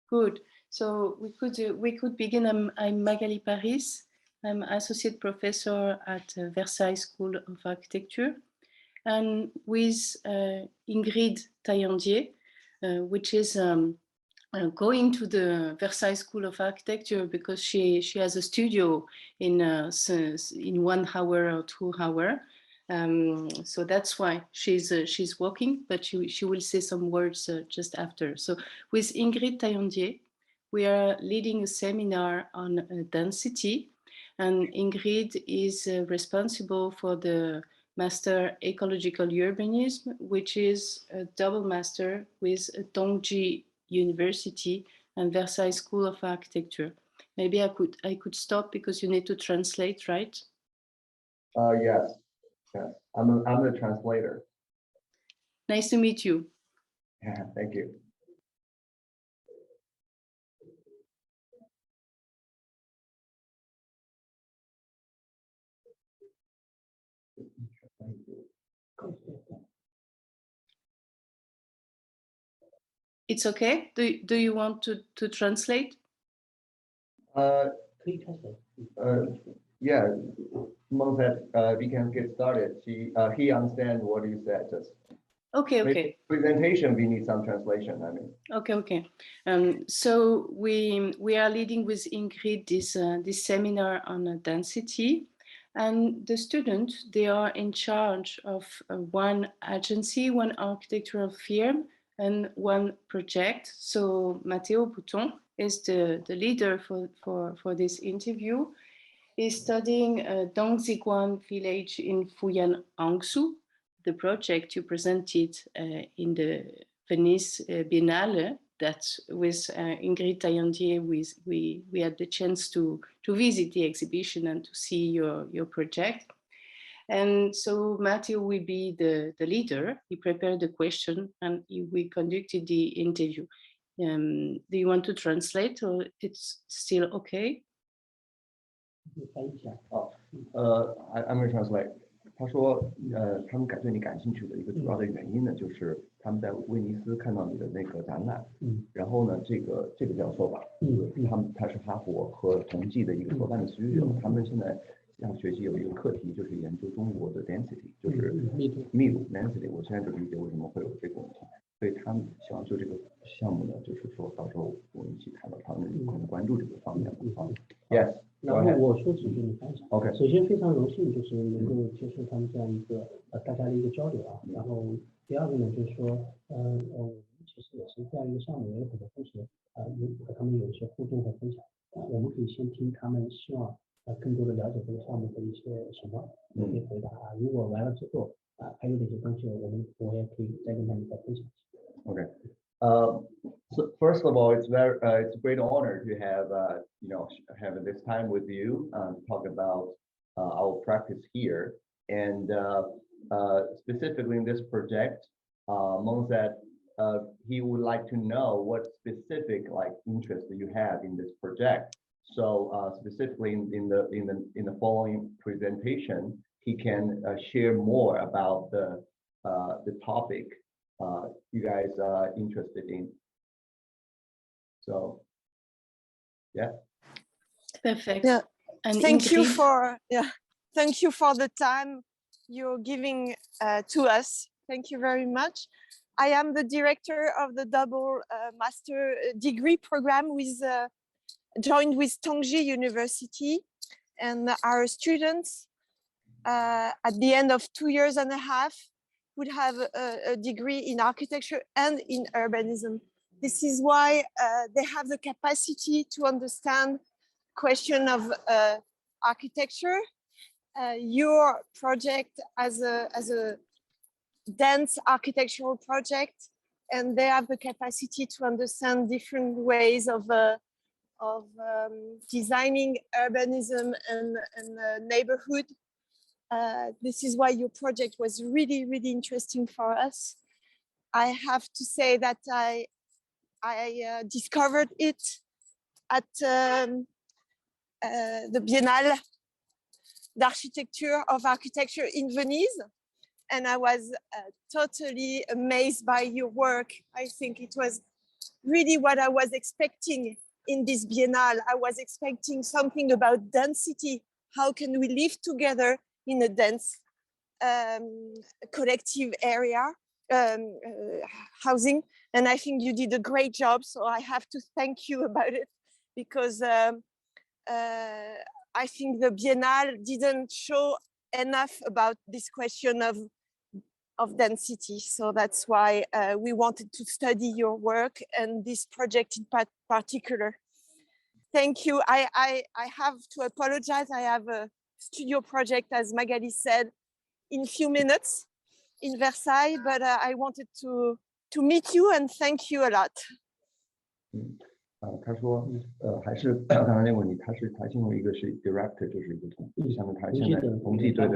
Good. So we could begin. I'm Magali Paris. I'm associate professor at Versailles School of Architecture, and with Ingrid Taillandier, which is going to the Versailles School of Architecture because she has a studio in 1 hour or 2 hours. So that's why she's walking, but she will say some words just after. So with Ingrid Taillandier, we are leading a seminar on density, and Ingrid is responsible for the Master Ecological Urbanism, which is a double master with Dongziguan University and Versailles School of Architecture. Maybe I could stop because you need to translate, right? Yes. Yes. I'm the translator. Nice to meet you. Yeah, thank you. It's okay. Do you want to translate? Yeah. Meng said we can get started. He understands what you said. Just okay. Maybe presentation. We need some translation. I mean. Okay. So we are leading with Ingrid this seminar on density, and the students, they are in charge of one agency, one architectural firm, and one project. So Mateo Bouton is the leader for this interview. He's studying Dongziguan village in Fujian, Hangzhou. The project you presented in the Venice Biennale, that with Ingrid Taillandier, we had the chance to visit the exhibition and to see your project. And so Mateo will be the leader. He prepared the question and we conducted the interview. Do you want to translate or it's still okay? I'm going to translate. 他说，他们对你感兴趣的一个主要的原因呢，就是他们在威尼斯看到你的那个展览，然后呢，这个叫做吧，他是哈佛和同济的一个合办的学友，他们现在下学期有一个课题，就是研究中国的 density， 就是密度 density。我现在就理解为什么会有这个问题，所以他们希望就这个项目呢，就是说到时候我们一起谈到他们可能关注这个方面的方面。Yes。然后我说几句你分享。OK。首先非常荣幸就是能够接受他们这样一个大家的一个交流啊。然后第二个呢就是说，其实也是这样一个项目，也有很多同学和他们有一些互动和分享。我们可以先听他们希望更多的了解这个项目的一些什么，可以回答啊。如果完了之后还有哪些东西我也可以再跟他们再分享。Okay. So first of all, it's a great honor to have have this time with you talk about our practice here, and specifically in this project, Meng said he would like to know what specific interest you have in this project. So specifically in the following presentation, he can share more about the topic you guys are interested in. So, yeah. Perfect. Yeah. And thank you for the time you're giving to us. Thank you very much. I am the director of the double master degree program joined with Dongziguan University, and our students at the end of 2.5 years would have a degree in architecture and in urbanism. This is why they have the capacity to understand question of architecture. Your project as a dense architectural project, and they have the capacity to understand different ways of designing urbanism and neighborhood. This is why your project was really, really interesting for us. I have to say that I discovered it at the Biennale d'Architecture of Architecture in Venice, and I was totally amazed by your work. I think it was really what I was expecting in this Biennale. I was expecting something about density. How can we live together in a dense collective area, housing? And I think you did a great job. So I have to thank you about it, because I think the Biennale didn't show enough about this question of density. So that's why we wanted to study your work and this project in particular. Thank you. I have to apologize. I have a studio project, as Magali said, in a few minutes in Versailles, but I wanted to meet you and thank you a lot. 他说，还是刚才那个问题，他形容一个是 director， 就是一个相当于他现在同济，对，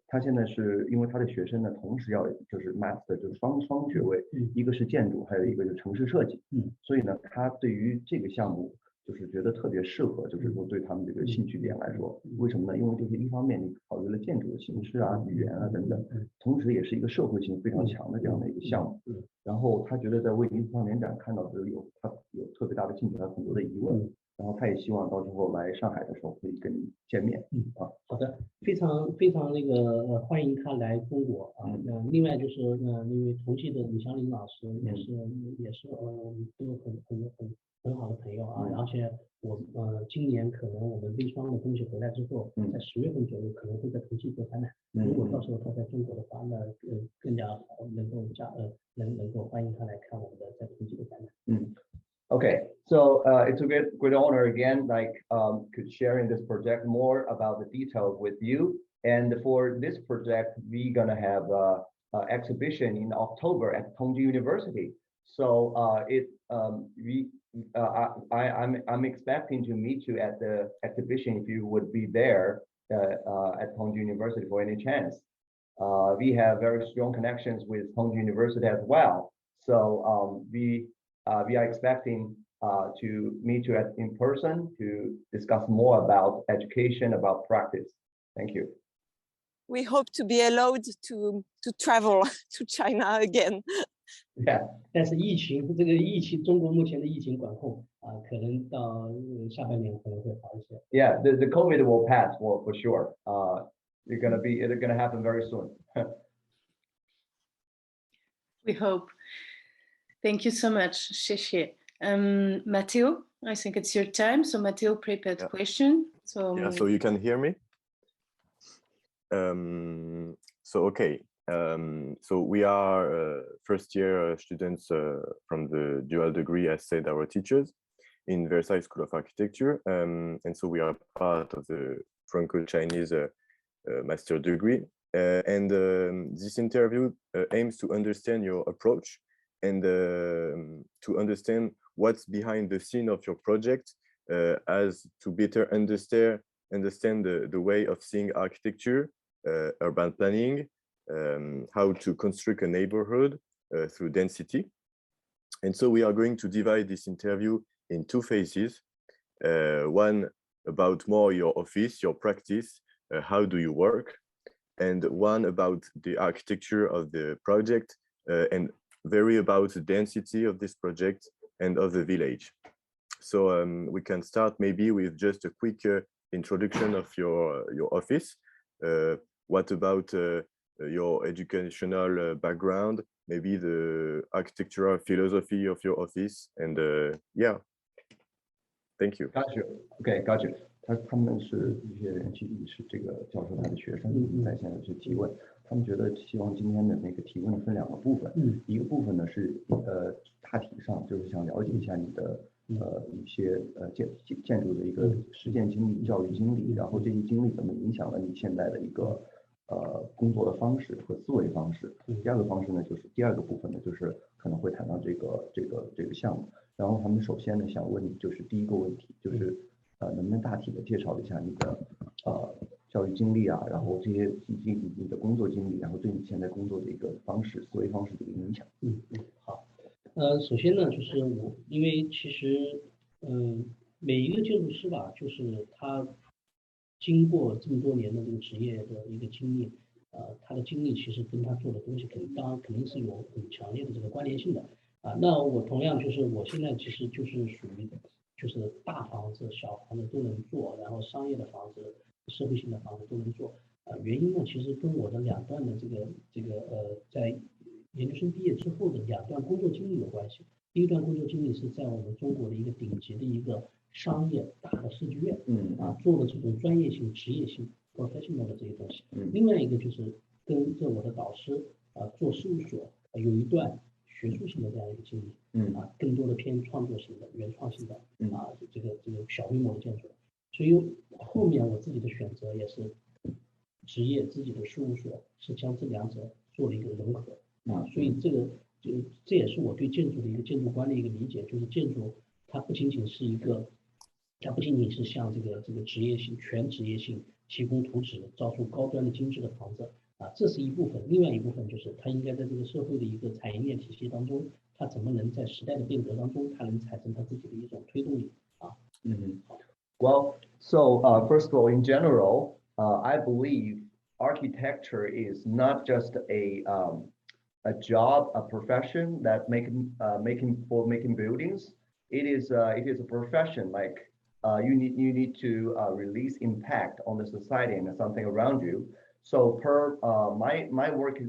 他现在是因为他的学生呢，同时要就是 master 就是双学位，一个是建筑，还有一个就是城市设计，所以呢，他对于这个项目就是觉得特别适合，就是说对他们这个兴趣点来说，为什么呢？因为就是一方面你考虑了建筑的形式啊、语言啊等等，同时也是一个社会性非常强的这样的一个项目。然后他觉得在威尼斯双年展看到的他有特别大的兴趣，还有很多的疑问，然后他也希望到时候来上海的时候可以跟你见面。好的，非常那个欢迎他来中国啊。另外就是因为同济的李祥林老师也是都很好的朋友啊，而且今年可能我们微双的东西回来之后，在10月份左右可能会在同济做展览。如果到时候他在中国的话，那更加好，能够欢迎他来看我们的在同济的展览。Okay, so it's a great honor again, like could sharing this project more about the details with you. And for this project, we're gonna have a exhibition in October at Tongji University. So I'm expecting to meet you at the exhibition if you would be there at Tongji University for any chance. We have very strong connections with Tongji University as well. So we are expecting to meet you in person to discuss more about education, about practice. Thank you. We hope to be allowed to travel to China again. Yeah. 但是中国目前的疫情管控可能到下半年可能会好一些。Yeah, the COVID will pass for sure. It's gonna happen very soon. We hope. Thank you so much, 谢谢。Mateo, I think it's your time. So Mateo prepared question. So you can hear me. Okay. So we are first year students from the dual degree, as said our teachers, in Versailles School of Architecture. And so we are part of the Franco-Chinese master degree. And this interview aims to understand your approach and to understand what's behind the scene of your project, as to better understand the way of seeing architecture, urban planning, how to construct a neighborhood through density. And so we are going to divide this interview in two phases. One about more your office, your practice, how do you work? And one about the architecture of the project and very about the density of this project and of the village. So we can start maybe with just a quick introduction of your office. What about your educational background, maybe the architectural philosophy of your office, and yeah, thank you. Got you. Okay, got you. 他们是一些人，其实是这个教授他的学生在线去提问。他们觉得希望今天的那个提问分两个部分，一个部分呢是大体上就是想了解一下你的一些建筑的一个实践经历、教育经历，然后这些经历怎么影响了你现在的一个工作的方式和思维方式。第二个方式呢，就是第二个部分呢，就是可能会谈到这个项目。然后他们首先呢想问你，就是第一个问题就是能不能大体的介绍一下你的教育经历啊，然后这些你的工作经历，然后对你现在工作的一个方式、思维方式的一个影响。好，首先呢，就是因为其实每一个建筑师吧，就是他经过这么多年的这个职业的一个经历，他的经历其实跟他做的东西肯定是有很强烈的这个关联性的。那我同样就是我现在其实就是属于就是大房子、小房子都能做，然后商业的房子、社会性的房子都能做。原因呢，其实跟我的两段的在研究生毕业之后的两段工作经历有关系。第一段工作经历是在我们中国的一个顶级的一个商业大的设计院，做的这种专业性、职业性 professional 的这些东西。另外一个就是跟着我的导师做事务所，有一段学术性的这样一个经历，更多的偏创作型的、原创性的，这个小规模的建筑。所以后面我自己的选择也是职业自己的事务所，是将这两者做了一个融合。所以这也是我对建筑的一个建筑观的一个理解，就是建筑它不仅仅是像这个职业性、全职业性提供图纸，造出高端的精致的房子这是一部分。另外一部分就是它应该在这个社会的一个产业链体系当中，它怎么能在时代的变革当中，它能产生它自己的一种推动力Well, so first of all, in general, I believe architecture is not just a job, a profession that making buildings. It is a profession like you need to release impact on the society and something around you. So my work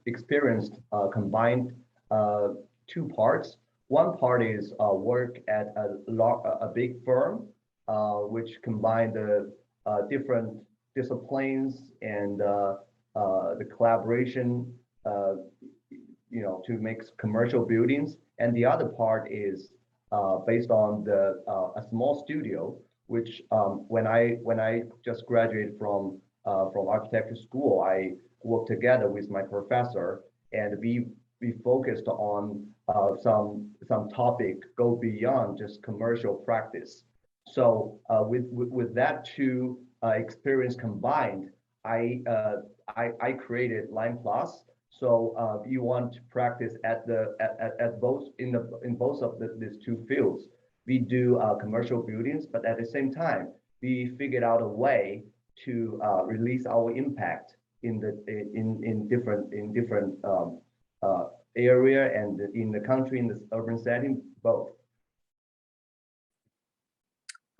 experience combined two parts. One part is work at a big firm, which combine the different disciplines and the collaboration, to make commercial buildings. And the other part is based on a small studio, which when I just graduated from architecture school, I worked together with my professor, and we focused on some topic go beyond just commercial practice. So with that two experience combined, I created Line Plus. So you want to practice at both in both of these two fields. We do commercial buildings, but at the same time, we figured out a way to release our impact in different area and in the country, in the urban setting, both.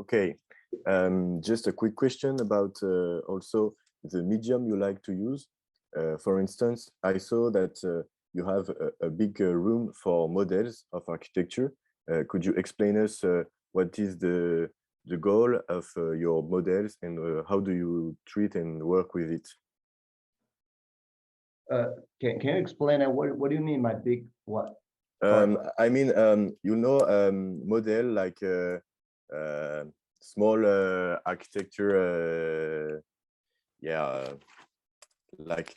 Okay, just a quick question about also the medium you like to use. For instance, I saw that you have a big room for models of architecture. Could you explain us what is the goal of your models and how do you treat and work with it? Can you explain that? What do you mean by big what? I mean, model like small architecture, like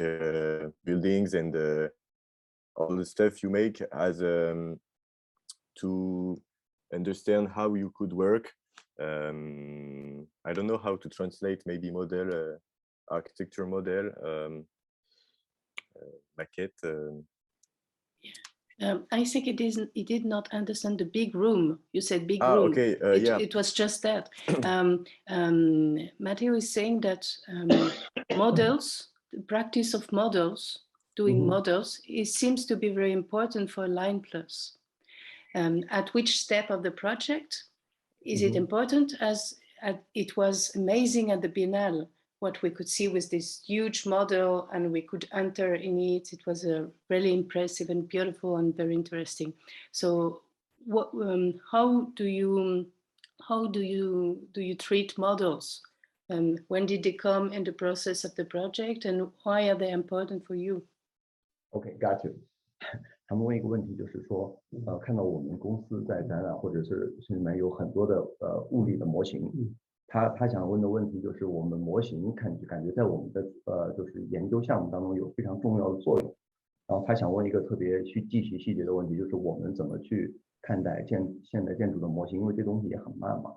buildings and all the stuff you make as to understand how you could work. I don't know how to translate maybe model, architecture model, maquette. I think he did not understand the big room. You said big room. Okay. It was just that. Mateo is saying that models, the practice of models, doing models, it seems to be very important for Line Plus. At which step of the project is it important? As it was amazing at the Biennale, what we could see was this huge model and we could enter in it. It was really impressive and beautiful and very interesting. So how do you treat models? When did they come in the process of the project and why are they important for you? Okay, got you. 他们问一个问题，就是说，看到我们公司在展览或者是里面有很多的物理的模型，他想问的问题就是我们模型感觉在我们的就是研究项目当中有非常重要的作用，然后他想问一个特别去具体细节的问题，就是我们怎么去看待现代建筑的模型，因为这东西也很慢嘛，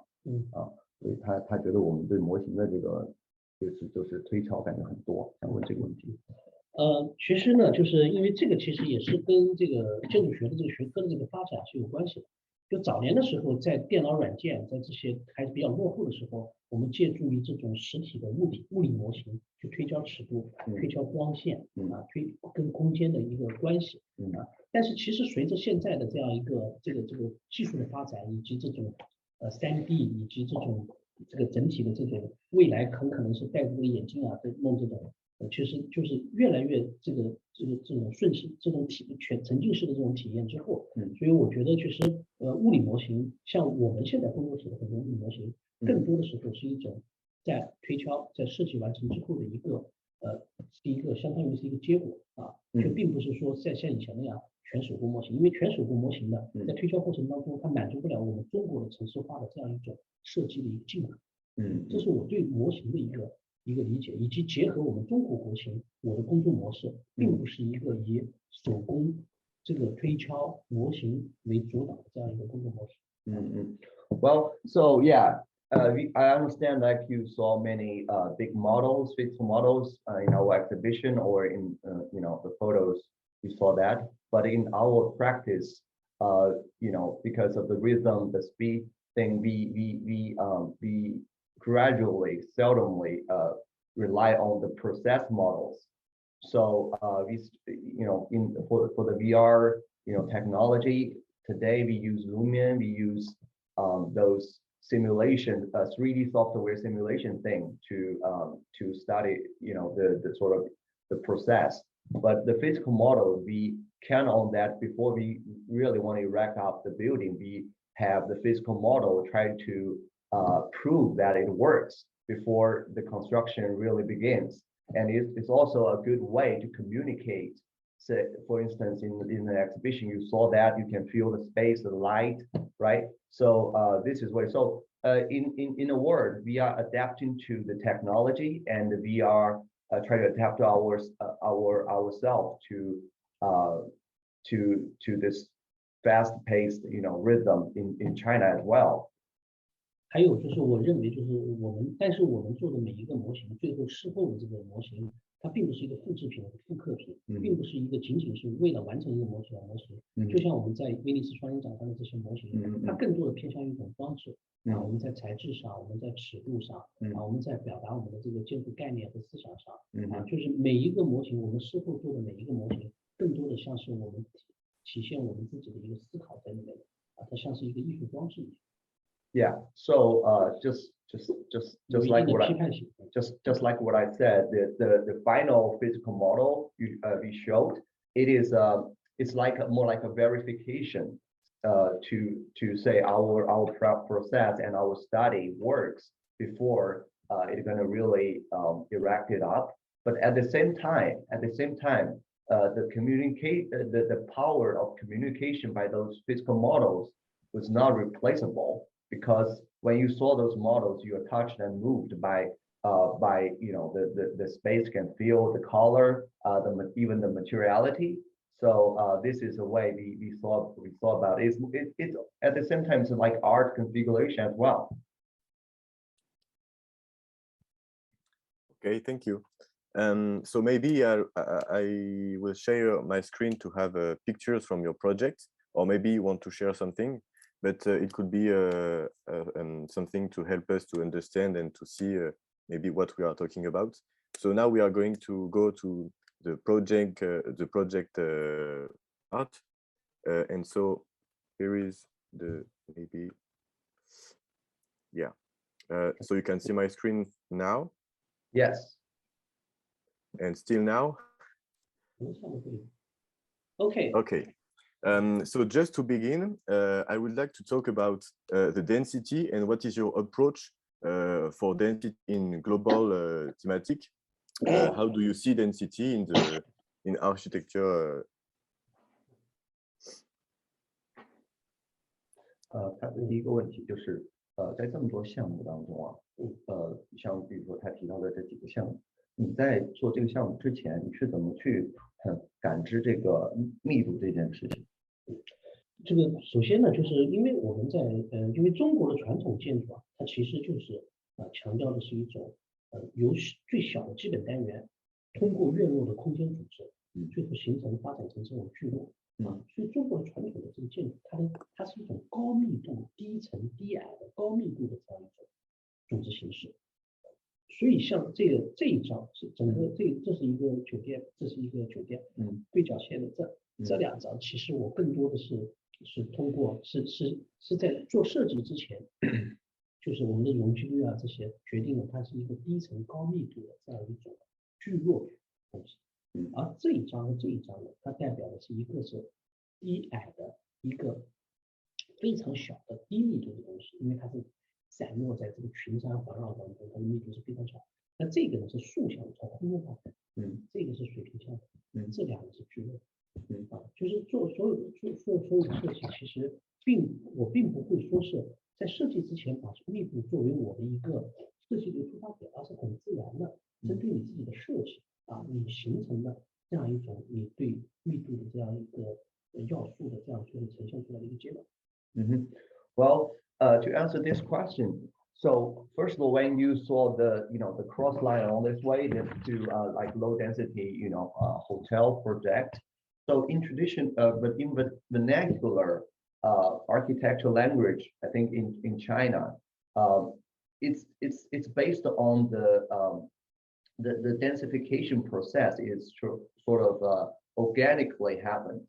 所以他觉得我们对模型的这个就是推敲感觉很多，想问这个问题。其实呢，就是因为这个其实也是跟这个建筑学的这个学科的这个发展是有关系的。就早年的时候，在电脑软件在这些还比较落后的时候，我们借助于这种实体的物理模型去推敲尺度、推敲光线跟空间的一个关系但是其实随着现在的这样一个这个技术的发展，以及这种3D 以及这个整体的这种未来很可能是戴着这个眼镜在弄这种其实就是越来越这种瞬息这种全沉浸式的这种体验之后，所以我觉得其实物理模型像我们现在工作室的很多物理模型，更多的时候是一种在推敲在设计完成之后的一个是一个相当于是一个结果就并不是说像以前那样全手工模型，因为全手工模型呢在推敲过程当中它满足不了我们中国的城市化的这样一种设计的一个进程这是我对模型的一个理解，以及结合我们中国国情，我的工作模式并不是一个以手工这个推敲模型为主导的这样一个工作模式。Well, so yeah, I understand like you saw many big models, physical models in our exhibition or in the photos you saw that, but in our practice, because of the rhythm, the speed thing, we gradually, seldomly rely on the process models. So for the VR technology today, we use Lumion, we use those simulation 3D software simulation thing to study the sort of the process. But the physical model, we count on that before we really want to erect up the building. We have the physical model try to prove that it works before the construction really begins. And it's also a good way to communicate. Say, for instance, in the exhibition, you saw that you can feel the space, the light, right? So this is where, so in a word, we are adapting to the technology and we are trying to adapt to ourselves to this fast-paced, rhythm in China as well. 还有就是我认为就是但是我们做的每一个模型，最后事后的这个模型，它并不是一个复制品、复刻品，并不是一个仅仅是为了完成一个模型的模型。就像我们在威尼斯双年展上的这些模型，它更多的偏向于一种装置我们在材质上，我们在尺度上我们在表达我们的这个建筑概念和思想上就是每一个模型，我们事后做的每一个模型，更多的像是我们体现我们自己的一个思考在里面它像是一个艺术装置一样。Yeah. So just like what I said, the final physical model we showed, it's more like a verification to say our process and our study works before it's gonna really erect it up. But at the same time, the power of communication by those physical models was not replaceable. Because when you saw those models, you are touched and moved by the space can feel the color, even the materiality. So this is a way we saw about it. It's at the same time it's like art configuration as well. Okay, thank you. So maybe I will share my screen to have pictures from your project, or maybe you want to share something. But it could be something to help us to understand and to see maybe what we are talking about. So now we are going to go to the project art, and so here is the so you can see my screen now. Yes. And still now. Okay. Okay. So just to begin, I would like to talk about the density and what is your approach for density in global thematic. How do you see density in architecture? 他的第一个问题就是，在这么多项目当中像比如说他提到的这几个项目，你在做这个项目之前，你是怎么去感知这个密度这件事情？这个首先呢，就是因为我们在因为中国的传统建筑它其实就是强调的是一种由最小的基本单元，通过越落的空间组织，最后形成发展成这种聚落。所以中国传统的这个建筑，它是一种高密度、低层、低矮的高密度的这样一种组织形式。所以像这一张是整个这是一个酒店，这是一个酒店，对角线的这两张，其实我更多的是通过是在做设计之前，就是我们的容积率啊这些决定了它是一个低层高密度的这样一种聚落的东西。而这一张呢，它代表的是一个是低矮的一个非常小的低密度的东西，因为它是散落在这个群山环绕当中，它的密度是非常小。那这个呢是竖向从空中上看，这个是水平向的，这两个是聚落。就是做所有的设计，其实我并不会说是在设计之前把密度作为我的一个设计的出发点，而是很自然的针对你自己的设计你形成的这样一种你对密度的这样一个要素的这样就是呈现出来的一个阶段。Well, to answer this question, so first of all, when you saw the the cross line on this way to like low density hotel project, so in tradition but in vernacular architectural language, I think in China, it's based on the densification process is sort of organically happened,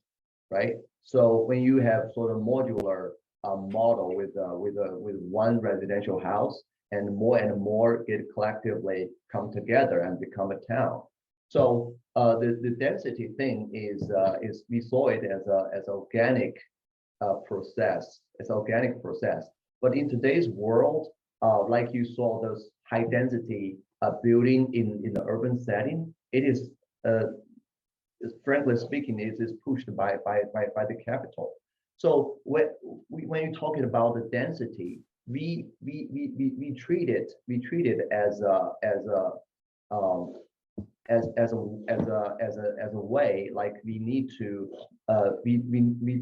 right? So when you have sort of modular model with one residential house, and more get collectively come together and become a town. So the density thing is we saw it as organic process. It's organic process. But in today's world, like you saw those high density building in the urban setting, it is frankly speaking, it is pushed by the capital. So when you're talking about the density, we treat it as a way, like we need to we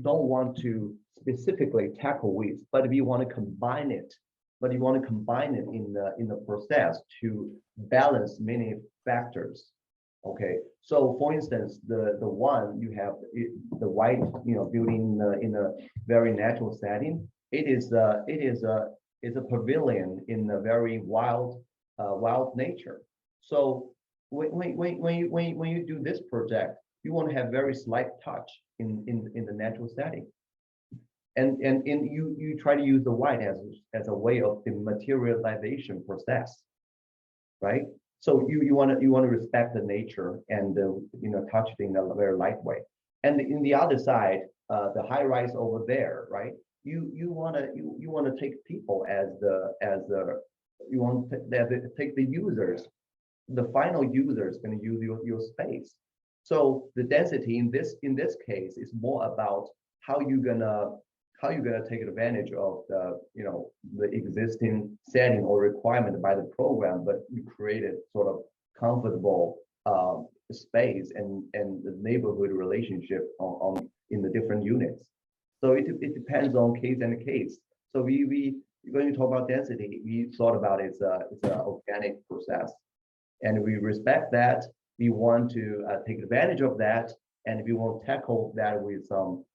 don't want to specifically tackle width, but we want to combine it. But you want to combine it in the process to balance many factors. Okay, so for instance, the one you have the white building in a very natural setting. It is a pavilion in a very wild nature. So when you do this project, you want to have very slight touch in the natural setting. And you try to use the white as a way of the materialization process, right? So you want to respect the nature and touch it in a very light way. And in the other side, the high rise over there, right? You want to take people as you want to take the users, the final users going to use your space. So the density in this case is more about how you're gonna take advantage of the existing setting or requirement by the program, but you created sort of comfortable space and the neighborhood relationship in the different units. So it depends on case and case. So we when you talk about density, we thought about it's an organic process, and we respect that. We want to take advantage of that, and we want to tackle that with some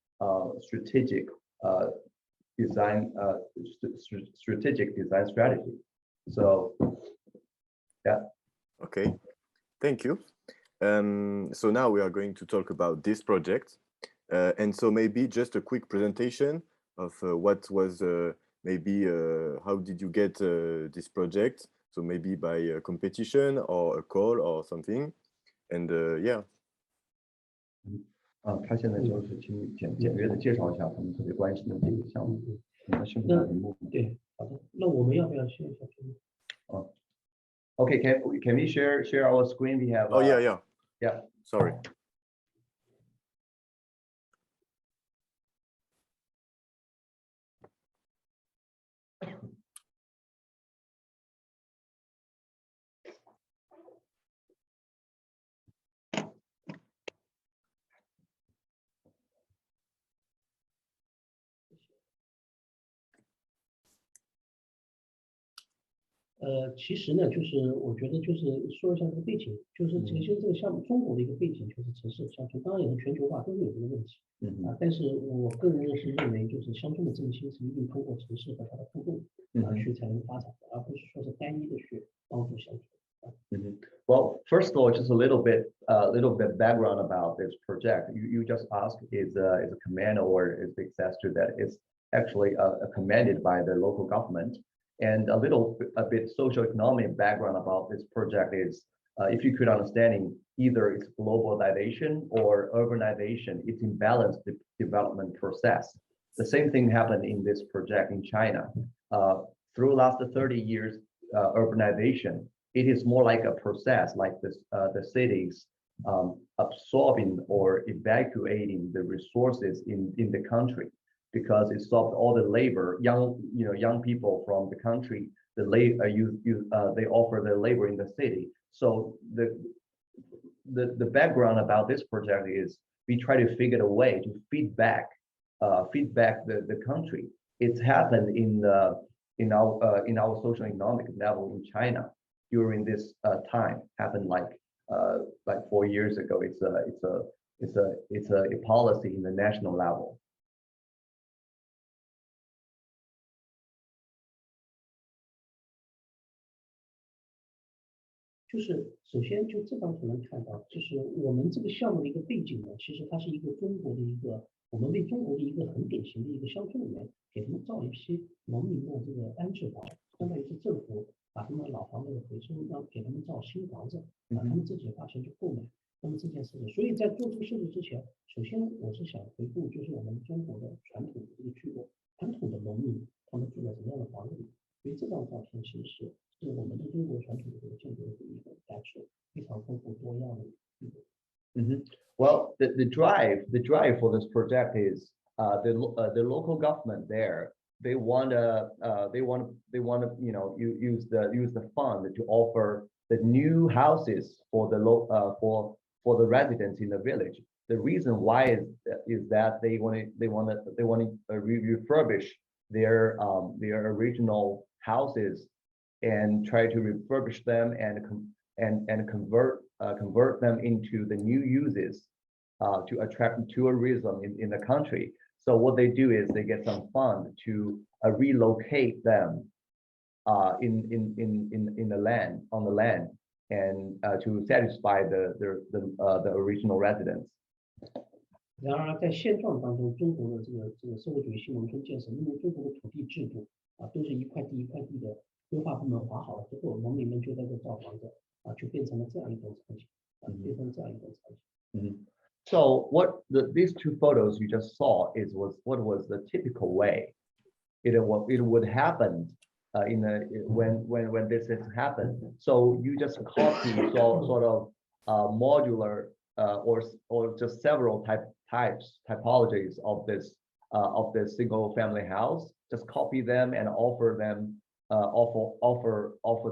strategic design strategy. So yeah. Okay, thank you. So now we are going to talk about this project, and so maybe just a quick presentation of what was maybe how did you get this project? So maybe by a competition or a call or something, and yeah. 他现在就是请简约的介绍一下他们特别关心的这个项目。对，好的。那我们要不要先一下屏幕？Okay, can we share our screen? We have. Oh yeah. Sorry. 其实呢，就是我觉得就是说一下这个背景，就是其实这个项目中国的一个背景就是城市乡村，当然也是全球化都有这个问题但是我个人是认为，就是乡村的振兴是一定通过城市和它的互动去才能发展的，而不是说是单一的去帮助乡村。Well, first of all, just a little bit background about this project. You just asked is a command or is the successor that is actually commanded by the local government. And a bit socioeconomic background about this project is, if you could understanding, either it's globalization or urbanization, it's imbalanced development process. The same thing happened in this project in China. Through last 30 years, urbanization, it is more like a process, like this, the cities absorbing or evacuating the resources in the country, because it stopped all the labor, young people from the country, they offer their labor in the city. So the background about this project is we try to figure a way to feedback the country. It's happened in our social economic level in China during this time. Happened like 4 years ago. It's a policy in the national level. 就是首先就这张图能看到，就是我们这个项目的一个背景呢，其实它是一个中国的一个，我们为中国的一个很典型的一个乡村里面，给他们造一批农民的这个安置房，相当于是政府把他们老房子回收，让给他们造新房子，让他们自己花钱去购买。那么这件事情，所以在做这个设计之前，首先我是想回顾，就是我们中国的传统的这个聚落，传统的农民他们住在什么样的房子里。所以这张照片其实是我们的中国传统的这个建筑的一个感受，非常丰富多样的。Well, the drive for this project is the local government there. They want to use the fund to offer the new houses for the residents in the village. The reason why is that they want to refurbish their original houses and try to refurbish them and convert them into the new uses to attract tourism in the country. So what they do is they get some fund to relocate them in the land and to satisfy the original residents. 然而，在现状当中，中国的这个社会主义新农村建设，因为中国的土地制度都是一块地一块地的规划部门划好了之后，农民们就在这造房子就变成了这样一种场景变成这样一种场景。So these two photos you just saw what was the typical way it would happen when this has happened. So you just copy sort of modular or just several typologies of this single family house. Just copy them and offer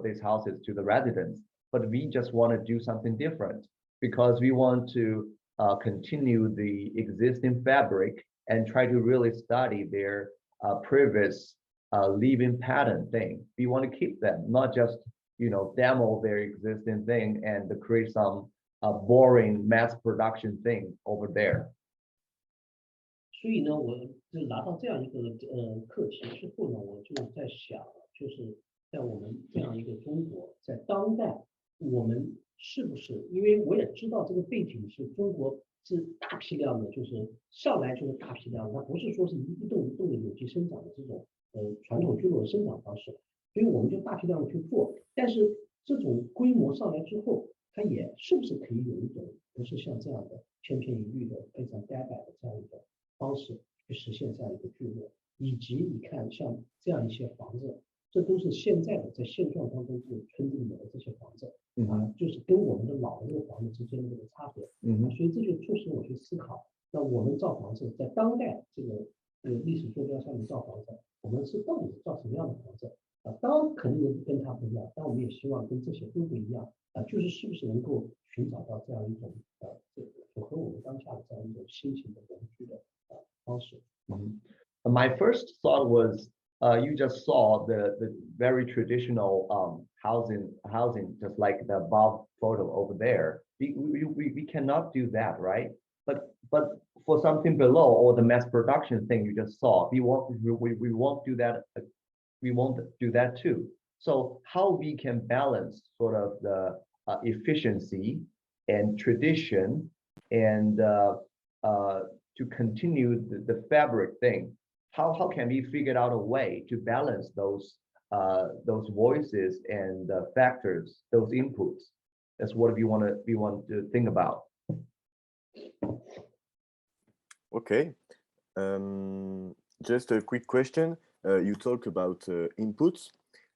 these houses to the residents. But we just want to do something different because we want to continue the existing fabric and try to really study their previous living pattern thing. We want to keep them, not just demo their existing thing and create some boring mass production thing over there. 所以呢，我就拿到这样一个课题之后呢，我就在想，就是在我们这样一个中国，在当代，我们是不是？因为我也知道这个背景是中国是大批量的，就是上来就是大批量，它不是说是一栋一栋的有机生长的这种传统聚落的生长方式，所以我们就大批量的去做。但是这种规模上来之后，它也是不是可以有一种不是像这样的千篇一律的非常呆板的这样一个方式去实现这样一个聚落，以及你看像这样一些房子，这都是现在的在现状当中这个村子里面的这些房子就是跟我们的老的这个房子之间的这个差别所以这就促使我去思考，那我们造房子在当代这个历史坐标上面造房子，我们是到底造什么样的房子当然肯定跟它不一样，但我们也希望跟这些都不一样就是是不是能够寻找到这样一种符合我们当下的这样一种新型的人居的方式。My first thought was you just saw the very traditional housing, just like the above photo over there. We cannot do that, right? But for something below, or the mass production thing you just saw, we won't do that. We won't do that too. So how we can balance sort of the efficiency and tradition, and to continue the fabric thing, how can we figure out a way to balance those voices and factors, those inputs? That's what we want to think about. Okay, just a quick question. You talk about inputs,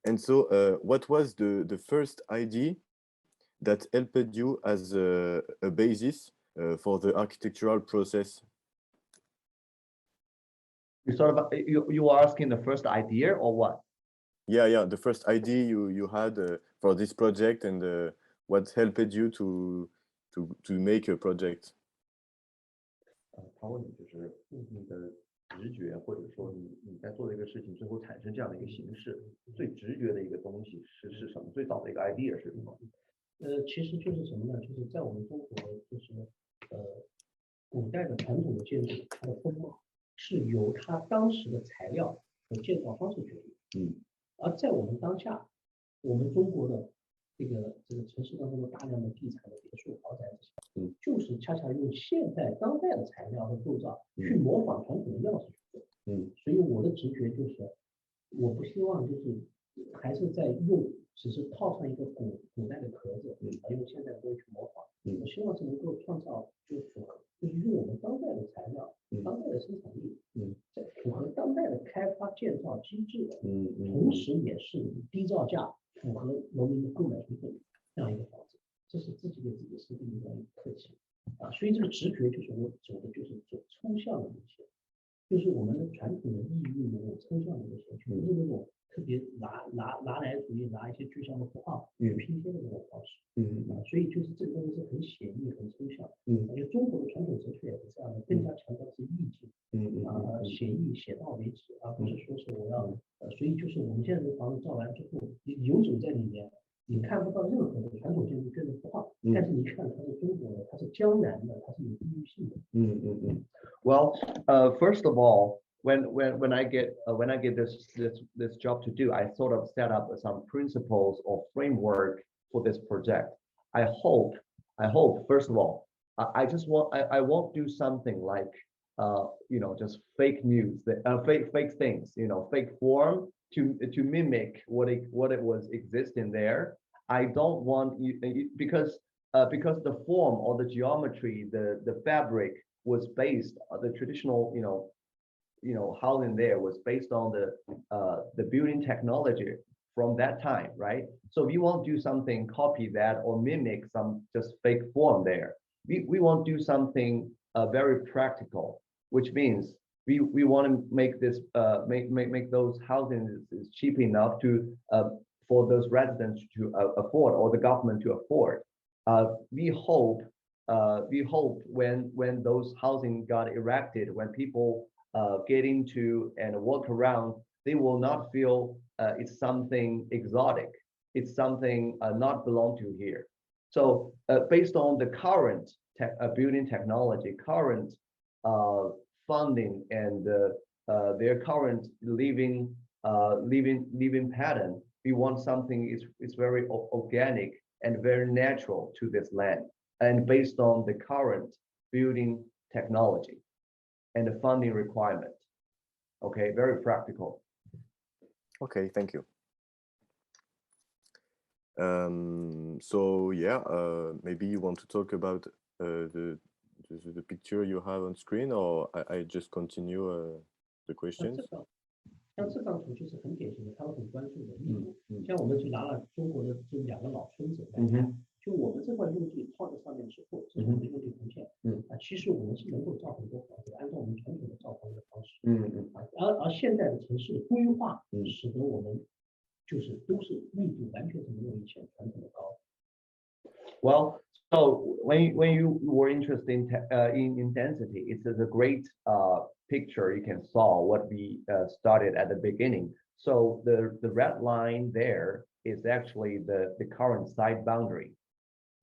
and so what was the first idea that helped you as a basis for the architectural process? You are asking the first idea or what? Yeah, the first idea you had for this project, and what helped you to make a project. 他问你就是你的直觉，或者说你在做这个事情之后产生这样的一个形式，最直觉的一个东西是什么？最早的一个 idea 是什么？其实就是什么呢？就是在我们中国，就是古代的传统的建筑，它的风貌是由它当时的材料和建造方式决定。而在我们当下，我们中国的这个城市当中的大量的地产的别墅、豪宅这些，就是恰恰用现代当代的材料和构造去模仿传统的样式去做。所以我的直觉就是，我不希望就是还是在用，只是套上一个古代的壳子，用现代的东西去模仿。我希望是能够创造就是用我们当代的材料、当代的生产力，在符合当代的开发建造机制的，同时也是低造价、符合农民的购买水准这样一个房子，这是自己给自己设定的一个特性啊。所以这个直觉就是我走的就是走抽象的路线，就是我们的传统的意义那种抽象的路线，就不是那种特别拿来主义，拿一些具象的符号去拼贴的这种方式。所以就是这个东西是很写意、很抽象。而且中国的传统哲学也是这样的，更加强调是意境。写意写到为止，而不是说是我要所以就是我们现在的房子造完之后，你游走在里面，你看不到任何的传统建筑圈的符号，但是你看它是中国的，它是江南的，它是有地域性的。Well, first of all, when I get this job to do, I sort of set up some principles or framework for this project. I hope first of all, I won't do something like just fake news, fake things, fake form to mimic what it was existing there. I don't want because the form or the geometry, the fabric was based on the traditional, housing there was based on the building technology from that time, right? So we won't do something, copy that or mimic some just fake form there. We won't do something very practical, which means we want to make this make those housing is cheap enough to for those residents to afford, or the government to afford. We hope when those housing got erected, when people get into and walk around, they will not feel it's something exotic. It's something not belong to here. So based on the current building technology, current funding, and their current living pattern, we want something is very organic and very natural to this land, and based on the current building technology and the funding requirement. Okay, very practical. Okay, thank you. So yeah, maybe you want to talk about the picture you have on screen, or I just continue the questions. 像这张图就是很典型的，他们很关注的密度。像我们就拿了中国的这两个老村子来看，就我们这块用地套在上面之后，这是我们的用地图片。其实我们是能够造很多房子，按照我们传统的造房的方式。而现在的城市规划，使得我们就是都是密度完全是没有以前传统的高。Well, So when you were interested in density, it's a great picture you can saw what we started at the beginning. So the red line there is actually the current site boundary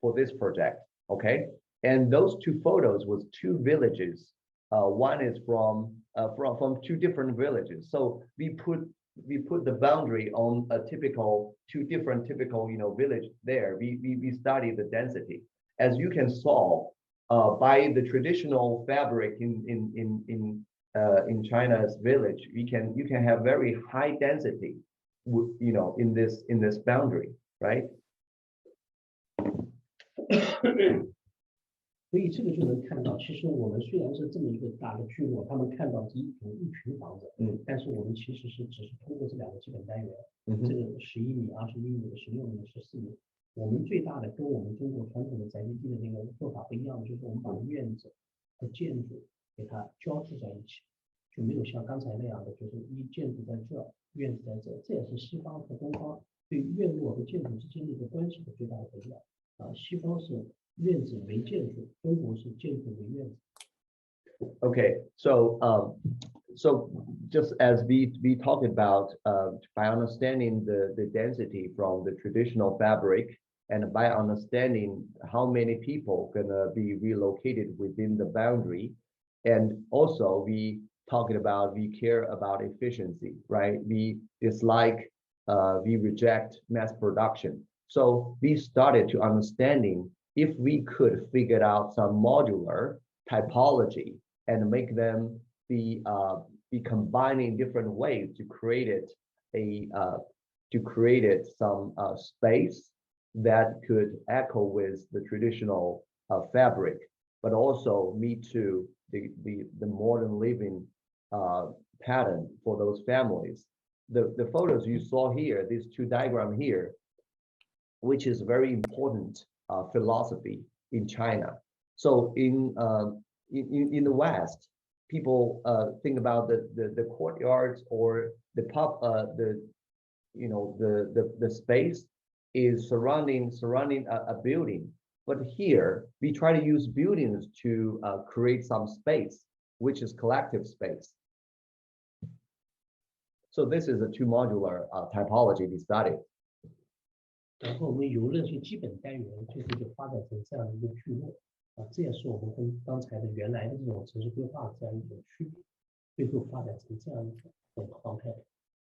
for this project. Okay, and those two photos was two villages. One is from two different villages. So we put the boundary on a two different typical village there. We studied the density. As you can saw, by the traditional fabric in China's village, you can have very high density, in this boundary, right? 所以这个就能看到，其实我们虽然是这么一个大的聚落，他们看到是一群房子，但是我们其实只是通过这两个基本单元，这个11米、21米的、16米的、14米，我们最大的跟我们中国传统的宅基地的那个做法不一样，就是我们把院子和建筑给它交织在一起，就没有像刚才那样的，就是一建筑在这，院子在这，这也是西方和东方对院落和建筑之间的一个关系的最大的不一样啊，西方是 院子为建筑，中国是建筑为院子。 Okay, so just as we talked about, by understanding the density from the traditional fabric, and by understanding how many people gonna be relocated within the boundary, and also we care about efficiency, right? We dislike, we reject mass production. So we started to understanding if we could figure out some modular typology and make them be combined in different ways to create some space that could echo with the traditional fabric, but also meet to the modern living pattern for those families. The photos you saw here, these two diagrams here, which is very important philosophy in China. So in the West, people think about the courtyards or the space is surrounding a building. But here we try to use buildings to create some space, which is collective space. So this is a two modular typology we studied. 然后我们由那些基本单元，最后就发展成这样的一个聚落啊，这也是我们跟刚才的原来的这种城市规划这样一种区别，最后发展成这样一种状态，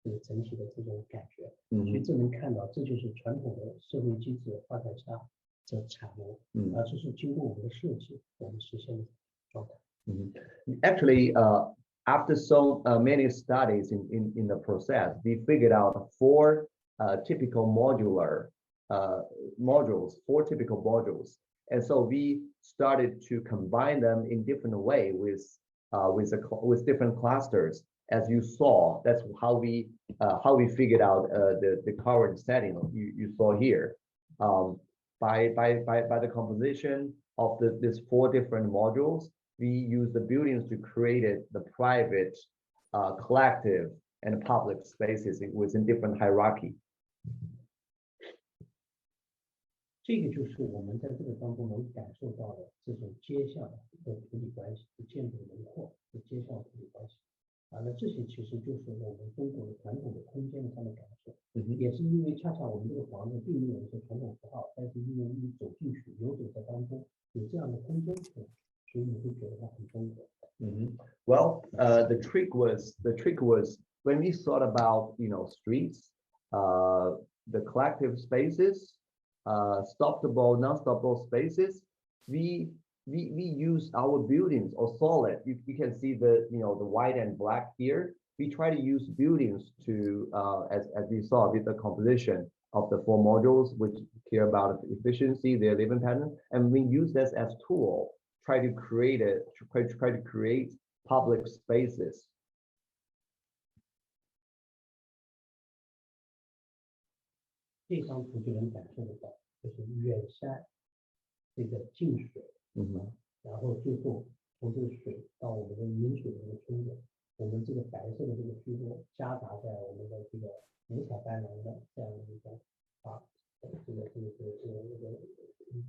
这个整体的这种感觉。所以这能看到，这就是传统的社会机制发展下的产物，而这是经过我们的设计，我们实现的状态。Actually, after so many studies in the process, we figured out four typical typical modules, and so we started to combine them in different way with different clusters. As you saw, that's how we figured out the current setting you saw here. By the composition of these four different modules, we use the buildings to create the private, collective, and public spaces within different hierarchy. 这个就是我们在这个当中能感受到的这种接向的土地关系、建筑轮廓的接向土地关系啊，那这些其实就是我们中国的传统的空间上的感受，也是因为恰恰我们这个房子并没有一些传统符号，但是因为你走进去、游走在当中有这样的空间感，所以你会觉得它很中国。Well, the trick was when we thought about streets, the collective spaces, stoppable, non-stoppable spaces. We use our buildings or solid. You can see the the white and black here. We try to use buildings to as we saw with the composition of the four modules, which care about efficiency, their living pattern, and we use this as tool. Try to create public spaces. 这张图就能感受得到，就是远山这个进水，然后最后从这个水到我们的饮水的这个村子，我们这个白色的这个聚落夹杂在我们的这个五彩斑斓的这样的一个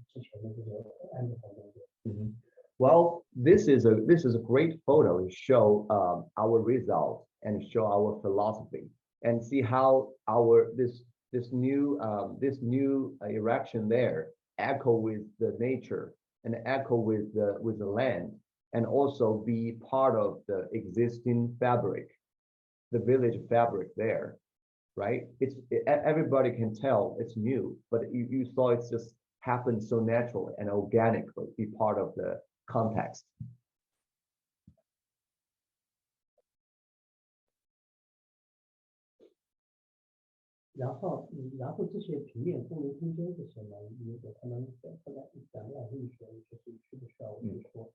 之前的这个 this is a great photo to show our results and show our philosophy and see how this new erection there echo with the nature and echo with the land, and also be part of the existing fabric, the village fabric there, right? Everybody can tell it's new, but you saw it's just happened so naturally and organically, be part of the context.然后这些平面功能空间这些呢，如果他们后来讲来会说，就是需不需要我们说？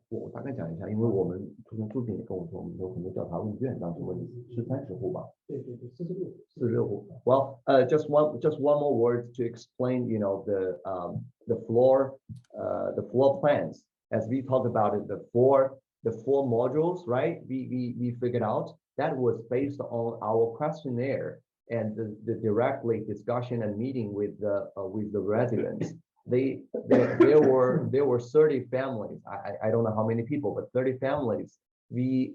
我大概讲一下，因为我们图层助理也跟我说，我们有很多调查问卷，当时问30户吧。对46户。Well, just one more word to explain, you know, the floor plans. As we talked about it, the four modules, right? We figured out that was based on our questionnaire and the directly discussion and meeting with the residents. There were 30 families. I don't know how many people, but 30 families. We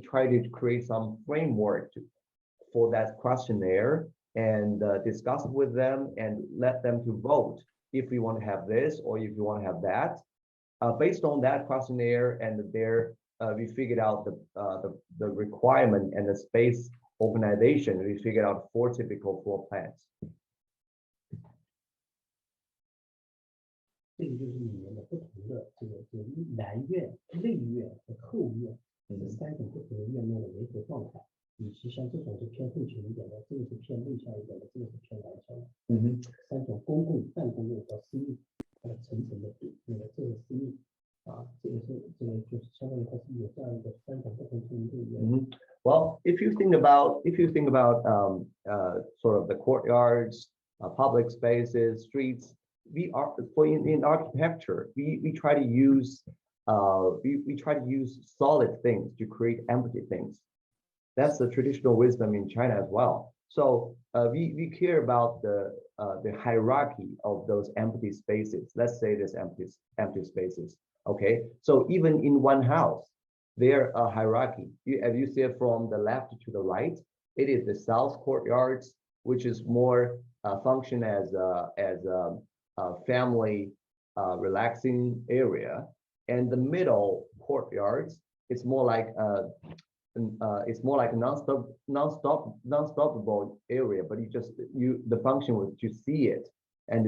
tried to create some framework for that questionnaire and discuss it with them and let them to vote if we want to have this or if you want to have that. Based on that questionnaire and we figured out the requirement and the space organization. We figured out 4 typical floor plans. 这个就是里面的不同的这个南院、内院和后院这3种不同的院落的维和状态，以及像这种是偏后勤一点的，这个是偏内向一点的，这个是偏南向的。3种公共、半公共和私密，它的层层的那个这个私密这个就是相当于它是有这样一个3种不同程度的院。Well, if you think about sort of the courtyards, public spaces, streets, in architecture, we try to use solid things to create empty things. That's the traditional wisdom in China as well. So we care about the hierarchy of those empty spaces. Let's say there's empty spaces. Okay, so even in one house, there are hierarchy. As you see it from the left to the right, it is the south courtyards, which is more function as a family relaxing area, and the middle courtyards, it's more like a non-stoppable area, but the function was to see it and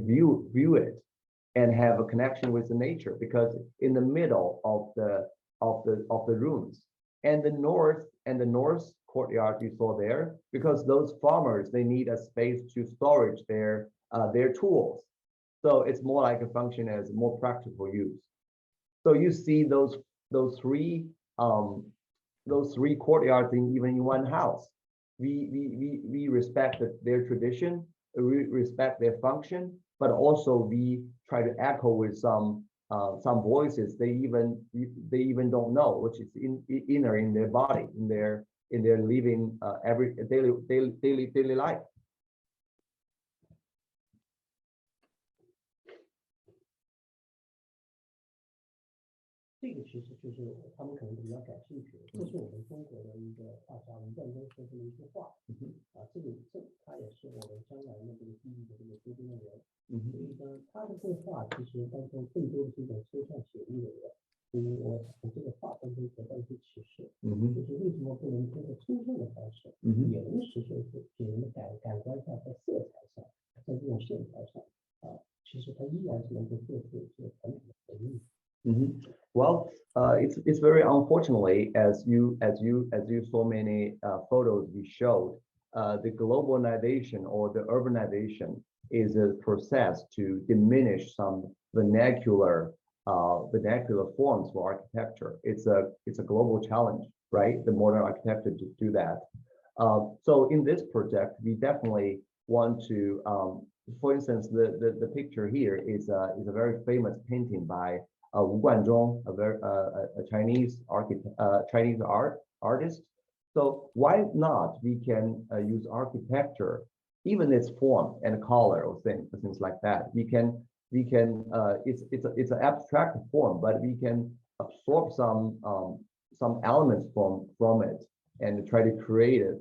view it and have a connection with the nature, because in the middle of the rooms, and the north courtyard you saw there, because those farmers, they need a space to storage their tools, so it's more like a function as more practical use. So you see those three courtyards even in one house. We respect their tradition, we respect their function, but also we try to echo with some voices they even don't know, which is inner in their body, in their living every daily life. 这个其实就是他们可能比较感兴趣的，这是我们中国的一个画家吴冠中说出的一句话，他也是我们将来的这个第一个这个周边的人，所以呢，他的绘画其实当中更多的是一种抽象写意的人，所以我从这个画当中得到一些启示，就是为什么不能通过抽象的方式，也能实现给人的感官上，在色彩上，在这种线条上其实它依然是能够做出这个传统的回应。Well, it's very unfortunately, as you saw many photos we showed, the globalization or the urbanization is a process to diminish some vernacular forms for architecture. It's a global challenge, right? The modern architecture to do that. So in this project, we definitely want to, for instance, the picture here is a very famous painting by Wu Guanzhong, a Chinese artist. So why not we can use architecture, even its form and color or things like that. We can we can it's an abstract form, but we can absorb some elements from it and try to create a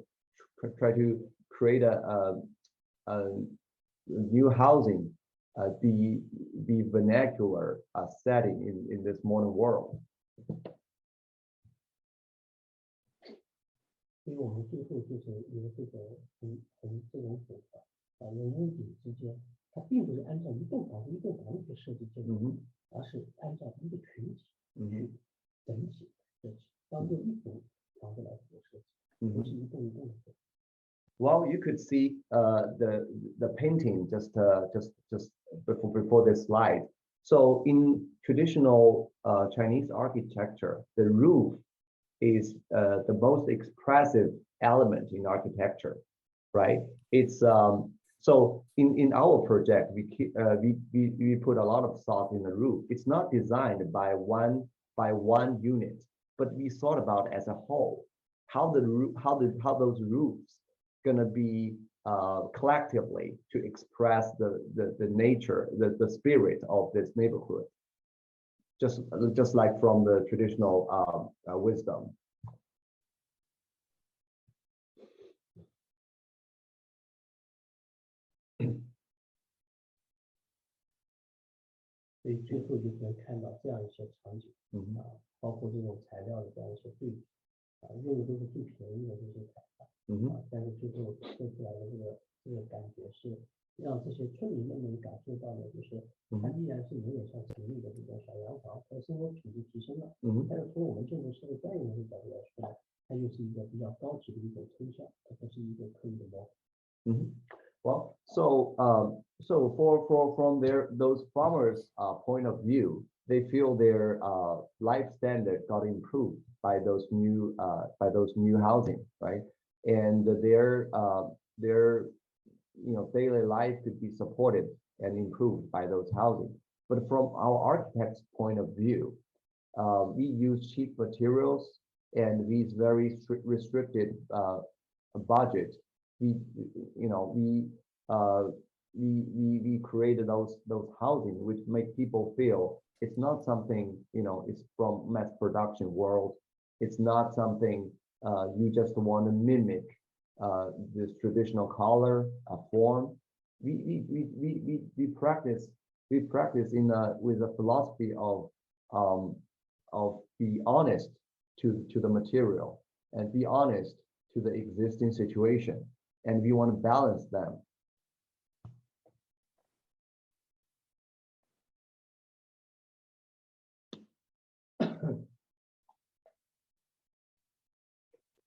new housing, the vernacular setting in this modern world. 所以我们最后就是有这个这种组合人屋顶之间，它并不是按照一栋房子去设计建筑，而是按照一个群体去整体设计，当做一组房子来做设计，不是一栋一栋的设计。Well, you could see the painting just before this slide. So in traditional Chinese architecture, the roof is the most expressive element in architecture, right? It's so in our project we put a lot of thought in the roof. It's not designed by one unit, but we thought about as a whole how those roofs gonna be collectively to express the nature, the spirit of this neighborhood, just like from the traditional wisdom. 所以最后就可以看到这样一些场景，包括这种材料的这样一些对比，用的都是最便宜的这些材料，但是最后做出来的这个感觉是让这些村民们能感受到的，就是它依然是没有像城里的这种小洋房，它的生活品质提升了，但是从我们建筑师的专业的角度来说，它又是一个比较高级的一种抽象，它不是一个刻意的模仿。Well, so from those farmers' point of view, they feel their life standard got improved by those new housing, right? And their daily life could be supported and improved by those housing. But from our architect's point of view, we use cheap materials and these very restricted budget. We created those housing which make people feel it's not something, it's from mass production world. It's not something you just want to mimic this traditional color form. We practice with a philosophy of be honest to the material and be honest to the existing situation, and we want to balance them.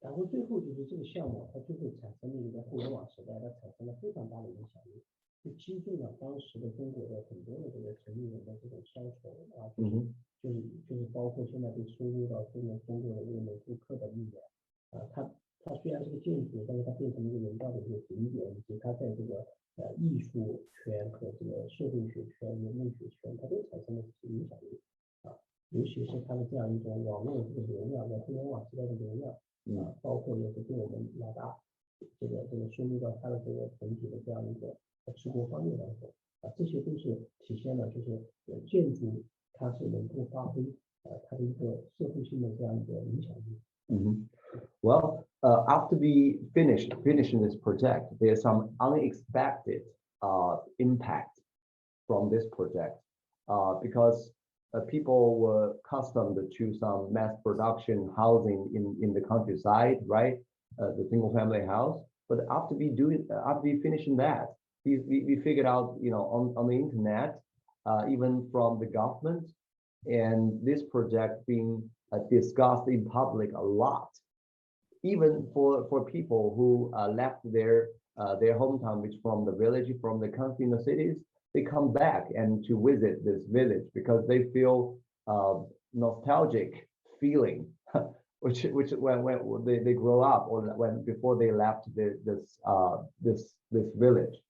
然后最后就是这个项目，它最后产生了一个互联网时代，它产生了非常大的影响力，就击中了当时的中国的很多的这个城里人的这种消愁啊，就是包括现在被输入到中国的这个美术课的里面啊，它虽然是个建筑，但是它变成了一个人造的一个景点，以及它在这个艺术圈和这个社会学圈、人类学圈，它都产生了影响力啊，尤其是它的这样一种网络这个流量，在互联网时代的流量。包括也是对我们老大这个输入到它的这个整体的这样一个治国方面当中这些都是体现了就是建筑它是能够发挥它的一个社会性的这样一个影响力。Well, after we finishing this project, there's some unexpected impact from this project because people were accustomed to some mass production housing in the countryside, right? The single family house. But after we finishing that, we figured out, on the internet, even from the government, and this project being discussed in public a lot, even for people who left their hometown, which from the village, from the country, in the cities. They come back and to visit this village because they feel nostalgic feeling, which when they grow up or before they left this village.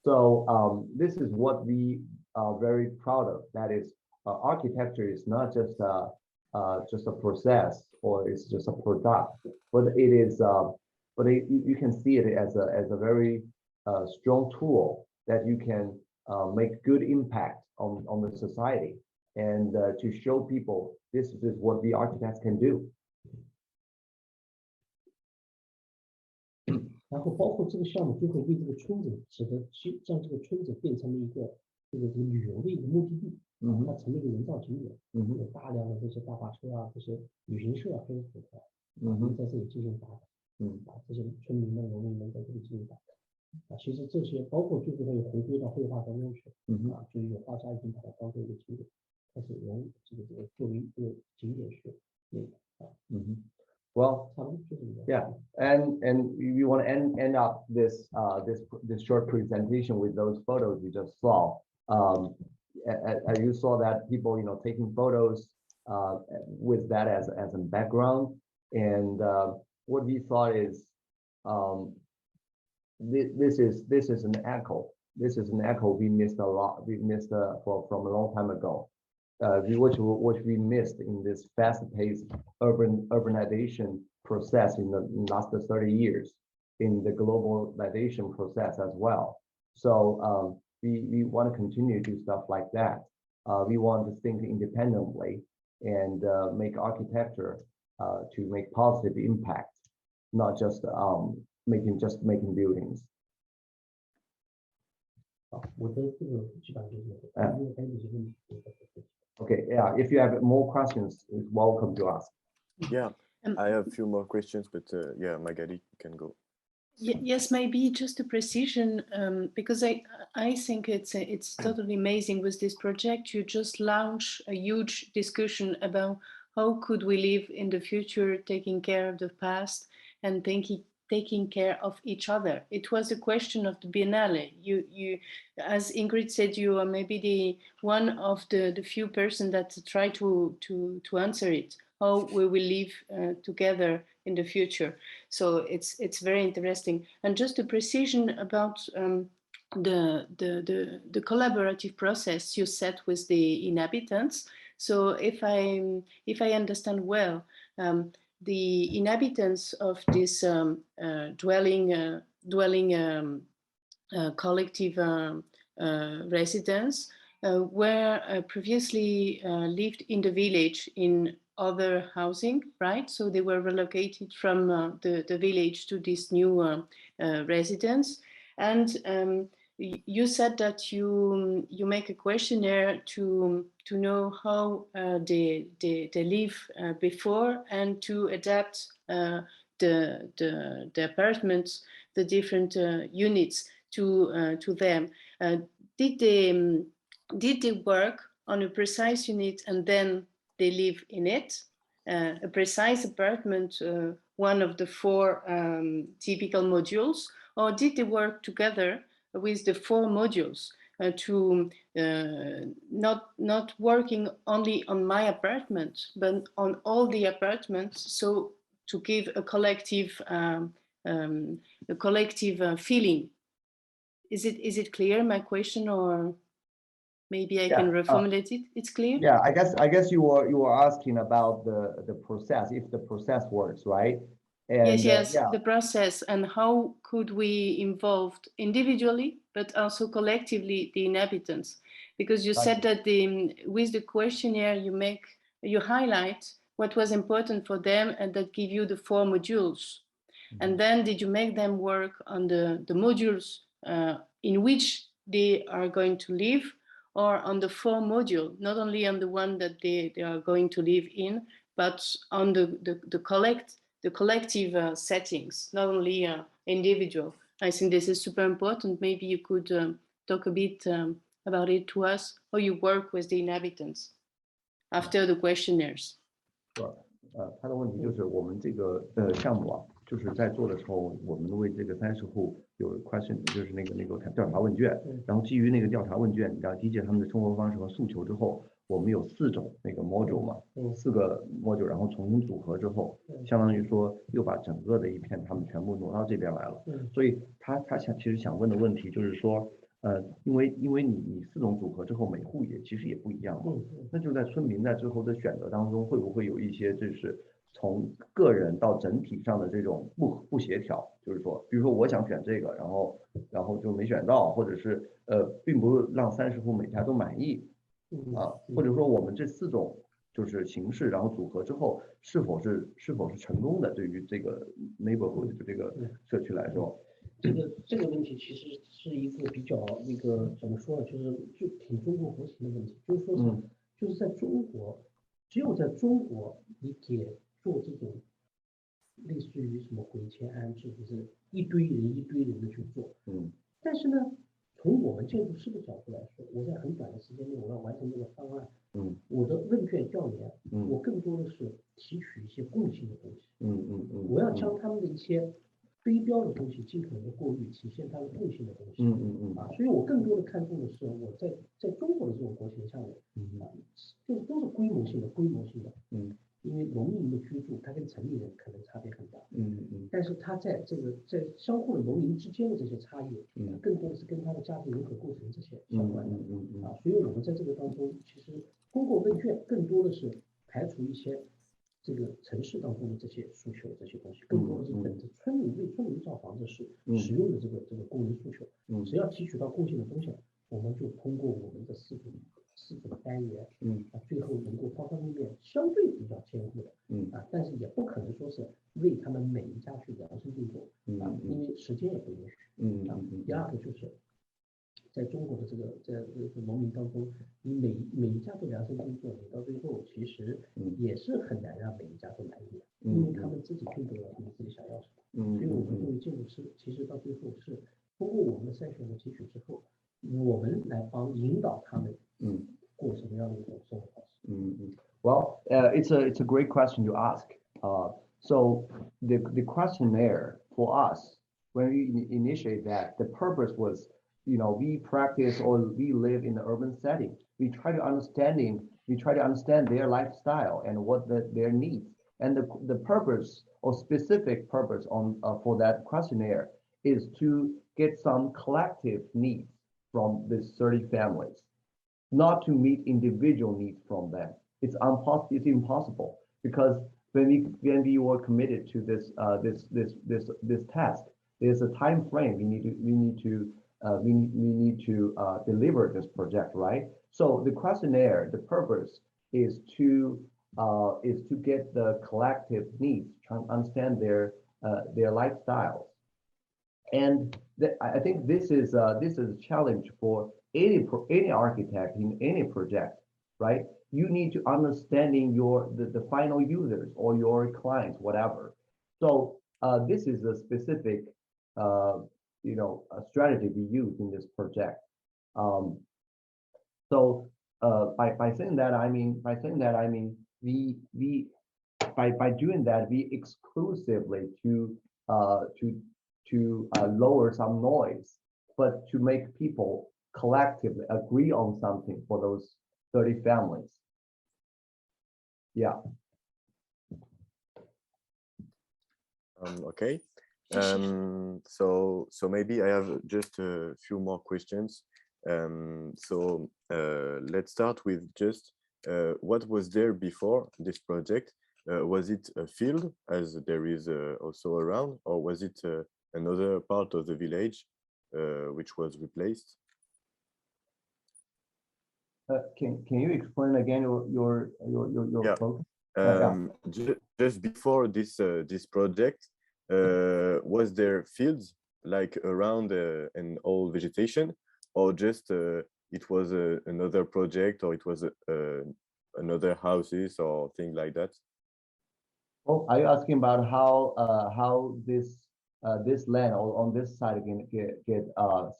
So this is what we are very proud of. That is, architecture is not just a process or it's just a product, but it is. You can see it as a very strong tool that you can make good impact on the society and to show people this is what the architects can do. 然后包括这个项目最后为这个村子使得让这个村子变成了一个这个旅游的一个目的地，它成了一个人造景点，有大量的这些大巴车啊，这些旅行社啊，可以组团，在这里进行打卡，这些村民们、农民们在这里进行打卡，其实这些包括最后它又回归到绘画当中去，就是有画家已经把它当做一个景点，开始用这个作为一个景点学Well, yeah, and we want to end up this short presentation with those photos you just saw. You saw that people, taking photos with that as a background, and what we thought is this is an echo. This is an echo we missed a lot. We missed from a long time ago. Which we missed in this fast-paced urbanization process in the last 30 years, in the globalization process as well. So we want to continue to do stuff like that. We want to think independently and make architecture to make positive impact, not just making buildings. Okay, yeah, if you have more questions, it's welcome to ask. Yeah, I have a few more questions, but yeah, Magali can go. Yes, maybe just a precision, because I think it's totally amazing with this project. You just launch a huge discussion about how could we live in the future, taking care of the past and taking care of each other. It was a question of the Biennale. You, as Ingrid said, you are maybe the one of the few persons that try to answer it. How we will live together in the future. So it's very interesting. And just a precision about the collaborative process you set with the inhabitants. So if I understand well, the inhabitants of this dwelling collective residence were previously lived in the village in other housing, right? So they were relocated from the village to this new residence. And you said that you make a questionnaire to know how they live before and to adapt the apartments, the different units to them. Did they work on a precise unit and then they live in it, a precise apartment, one of the 4 typical modules, or did they work together with the 4 modules to not working only on my apartment, but on all the apartments, so to give a collective feeling? Is it clear, my question, or maybe I can reformulate it? It's clear? Yeah, I guess you were asking about the process, if the process works, right? And, yes, the process, and how could we involve individually, but also collectively the inhabitants? Because you said that with the questionnaire you highlight what was important for them, and that give you the 4 modules. And then did you make them work on the modules in which they are going to live, or on the 4 module, not only on the one that they are going to live in, but on the collective settings, not only individual? I think this is super important. Maybe you could talk a bit about it to us, how you work with the inhabitants after the questionnaires. Sure. 他的问题就是我们这个项目啊，就是在做的时候，我们为这个30户有 question， 就是那个调查问卷，然后基于那个调查问卷，然后理解他们的生活方式和诉求之后，我们有4种那个 module 嘛，4个 module， 然后重新组合之后，相当于说又把整个的一片他们全部挪到这边来了。所以他其实想问的问题就是说，因为你4种组合之后，每户其实也不一样嘛，那就在村民在之后的选择当中，会不会有一些就是从个人到整体上的这种不协调？就是说，比如说我想选这个，然后就没选到，或者是并不让30户每家都满意，或者说我们这4种就是形式，然后组合之后是否是成功的，对于这个 neighborhood 这个社区来说。这个问题其实是一个比较那个怎么说呢，就挺中国国情的问题，就是说就是在中国，只有在中国你给做这种类似于什么回迁安置，就是一堆人的去做，但是呢，从我们建筑师的角度来说，我在很短的时间内我要完成这个方案，我的问卷调研，我更多的是提取一些共性的东西，我要将他们的一些非标的东西尽可能的过滤，体现它的共性的东西。所以我更多的看重的是我在中国的这种国情上面，就是都是规模性的，因为农民的居住，它跟城里人可能差别很大，但是它在相互的农民之间的这些差异，更多的是跟他的家庭人口构成这些相关的，所以我们在这个当中，其实通过问卷更多的是排除一些这个城市当中的这些诉求这些东西，更多的是本着为村民造房子使用的这个工人诉求，只要提取到共性的东西，我们就通过我们的4种单元，最后能够方方面面相对比较兼顾的，但是也不可能说是为他们每一家去量身定做，因为时间也不允许，第二个就是在中国的这个农民当中，你每一家都量身定做，你到最后其实也是很难让每一家都满意的，因为他们自己并不知道他们自己想要什么，所以我们作为建筑师，其实到最后是通过我们的筛选和提取之后，我们来引导他们过什么样的一种生活方式。Well, it's a great question to ask. So the questionnaire for us when we initiate that, the purpose was, we practice or we live in the urban setting. We try to understand their lifestyle and what their needs. And the purpose or specific purpose for that questionnaire is to get some collective needs from these 30 families, not to meet individual needs from them. It's impossible because when we were committed to this task, there's a time frame we need to deliver this project, right? So the questionnaire, the purpose is to get the collective needs, try to understand their lifestyles, and I think this is a challenge for any architect in any project, right? You need to understanding the final users or your clients, whatever. So this is a specific a strategy we use in this project. So by saying that, I mean we by doing that, we exclusively to lower some noise, but to make people collectively agree on something for those 30 families. Yeah. Okay. So maybe I have just a few more questions. Let's start with just what was there before this project? Was it a field, as there is also around, or was it another part of the village which was replaced? Can you explain again your focus? Just before this project, was there fields like around and all vegetation, or just it was another project, or it was another houses or things like that? Oh, are you asking about how this land on this side can get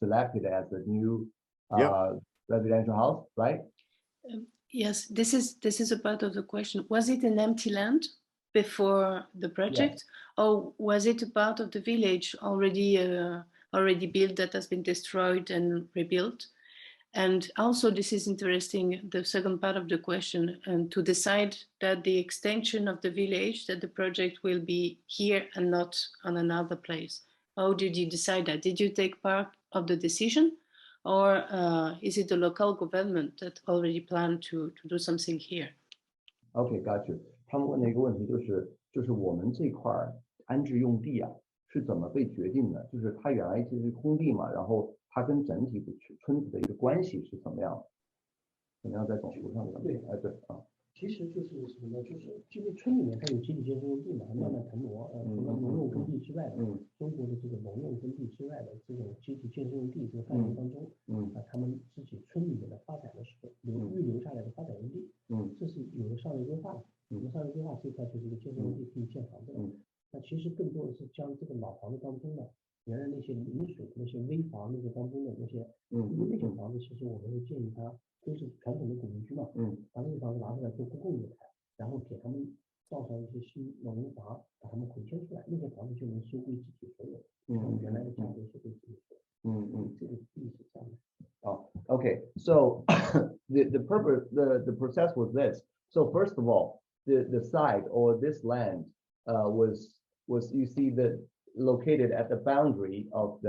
selected as a new residential house, right? Yes, this is a part of the question. Was it an empty land before the project, or was it a part of the village already built that has been destroyed and rebuilt? And also, this is interesting, the second part of the question, and to decide that the extension of the village, that the project will be here and not on another place. How did you decide that? Did you take part of the decision, or is it the local government that already planned to do something here? Okay, got you. 他们问的一个问题就是我们这块安置用地啊是怎么被决定的？就是它原来就是空地嘛，然后它跟整体的村子的一个关系是怎么样的？可能要再总图上面。对，对啊。其实就是什么呢？就是因为村里面它有集体建设用地嘛，慢慢腾挪，除了农用耕地之外的，中国的这个农用耕地之外的这种集体建设用地这个范围当中，他们自己村里面的发展的时候预留下来的发展用地，这是有了少年规划的，有了少年规划这块就是一个建设用地可以建房子的。那其实更多的是将这个老房子当中呢，原来那些临水那些危房那些当中的那些，因为那些房子其实我们会建议他都是传统的古民居嘛，把那个房子拿出来做公共业态，然后给他们造上一些新农房，把他们回迁出来，那些房子就能收归集体所有，原来的价格收归集体所有。这个意思这样的。Oh, okay. So the purpose, the process was this. So first of all, the site or this land was you see the located at the boundary of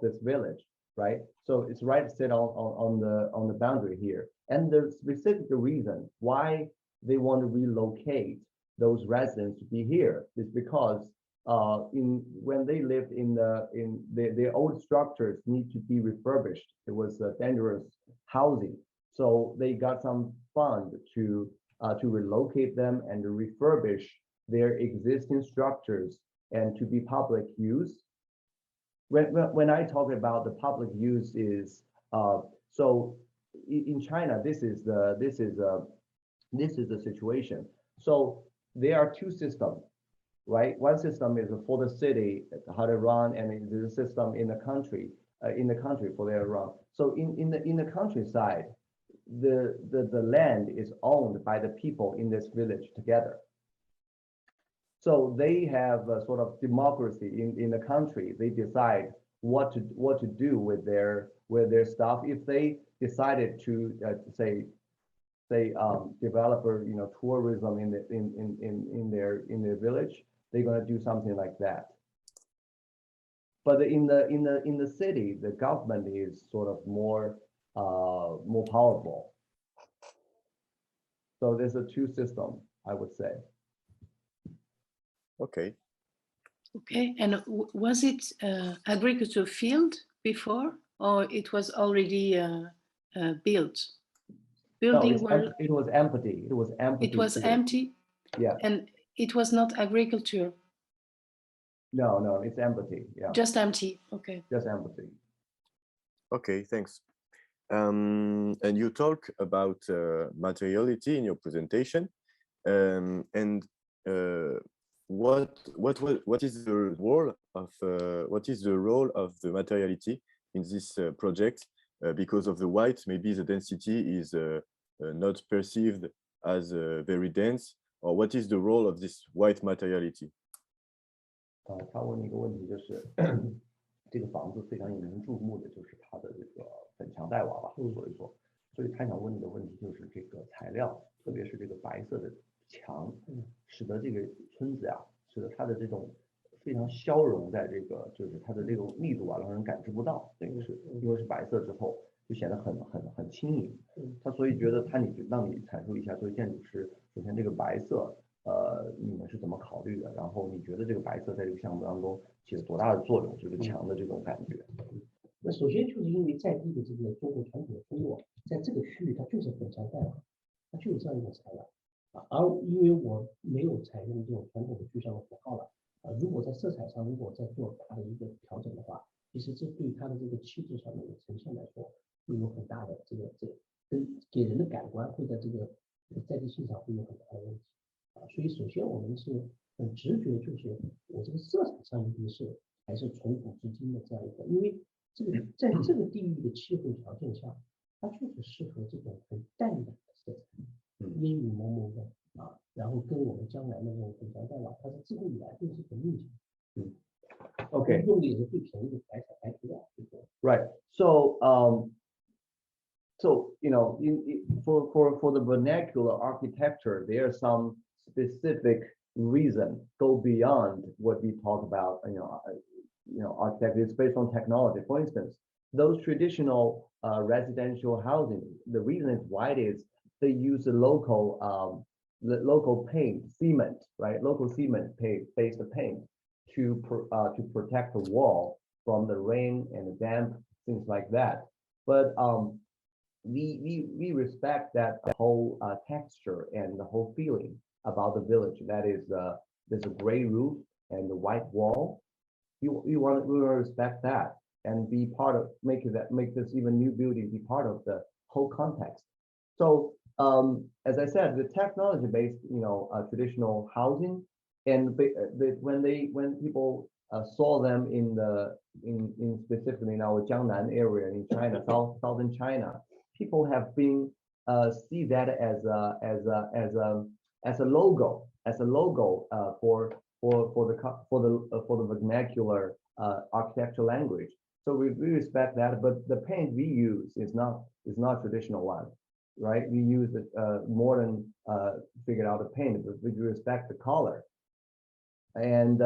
this village, right? So it's right set on the boundary here. And the specific reason why they want to relocate those residents to be here is because when they lived in their old structures need to be refurbished. It was dangerous housing, so they got some fund to relocate them and to refurbish their existing structures and to be public use. When I talk about the public use is so in China this is the situation. So there are two systems. Right, one system is for the city how to run, and the system in the country for their run. So in the countryside, the land is owned by the people in this village together. So they have a sort of democracy in the country. They decide what to do with their stuff. If they decided to say develop tourism in their village, they're going to do something like that. But in the city, the government is sort of more powerful. So there's a two system, I would say. Okay. Okay, and was it agricultural field before, or it was already built? Building No, it was empty. It was empty. It was empty. Yeah. And it was not agriculture. No, it's empty. Yeah. Just empty. Okay. Just empty. Okay, thanks. And you talk about materiality in your presentation, and what is the role of the materiality in this project? Because of the white, maybe the density is not perceived as very dense, or what is the role of this white materiality? 他问一个问题就是，这个房子非常引人注目的就是它的这个粉墙黛瓦吧，所以他想问你的问题就是这个材料，特别是这个白色的墙，使得这个村子呀，使得它的这种非常消融在这个，就是它的这种密度啊，让人感知不到，这个是因为是白色之后就显得很轻盈。他所以觉得让你阐述一下，作为建筑师，首先这个白色。你们是怎么考虑的？然后你觉得这个白色在这个项目当中起了多大的作用？就是墙的这种感觉。那首先就是因为在地的这个中国传统的村落，在这个区域它就是粉墙黛瓦，它就有这样一种材料而因为我没有采用这种传统的具象的符号了如果在色彩上如果再做大的一个调整的话，其实这对它的这个气质上面的呈现来说，会有很大的这个跟给人的感官会在这个在地性上会有很大的问题。所以首先我们是很直觉，就是我这个色彩上一定是还是从古至今的这样一个，因为这个在这个地域的气候条件下，它就是适合这种很淡雅的色彩，烟雨蒙蒙的然后跟我们将来的那种粉墙黛瓦，它是自古以来就是很密切。Okay. 用的也是最便宜的白彩白涂料。Right. So so for the vernacular architecture, there are some specific reason go beyond what we talk about. Architecture is based on technology. For instance, those traditional residential housing, the reason it's white is they use the local paint, cement, right? Local cement based paint to protect the wall from the rain and the damp, things like that. But we respect that whole texture and the whole feeling about the village. That is, there's a gray roof and the white wall. We want to respect that and be part of make this even new building be part of the whole context. So as I said, the technology-based, traditional housing, and when people saw them in specifically in our Jiangnan area in China, southern China, people have been see that as a logo for the vernacular architectural language. So we respect that, but the paint we use is not traditional one, right? We use modern figured out the paint, but we respect the color. And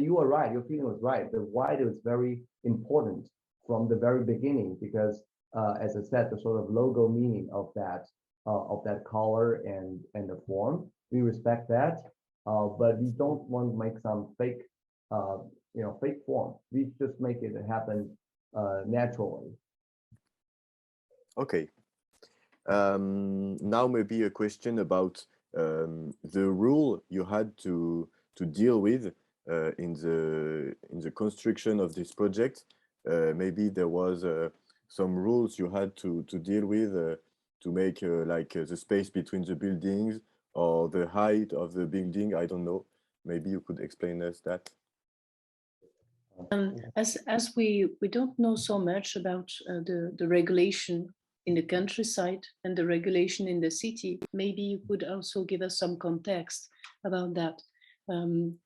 you are right. Your feeling was right. The white is very important from the very beginning because, as I said, the sort of logo meaning of that color and the form, we respect that. But we don't want to make some fake, fake form. We just make it happen naturally. Okay. Now maybe a question about the rule you had to deal with in the construction of this project. Maybe there was some rules you had to deal with to make like the space between the buildings or the height of the building. I don't know. Maybe you could explain us that. As we don't know so much about the regulation in the countryside and the regulation in the city, maybe you could also give us some context about that.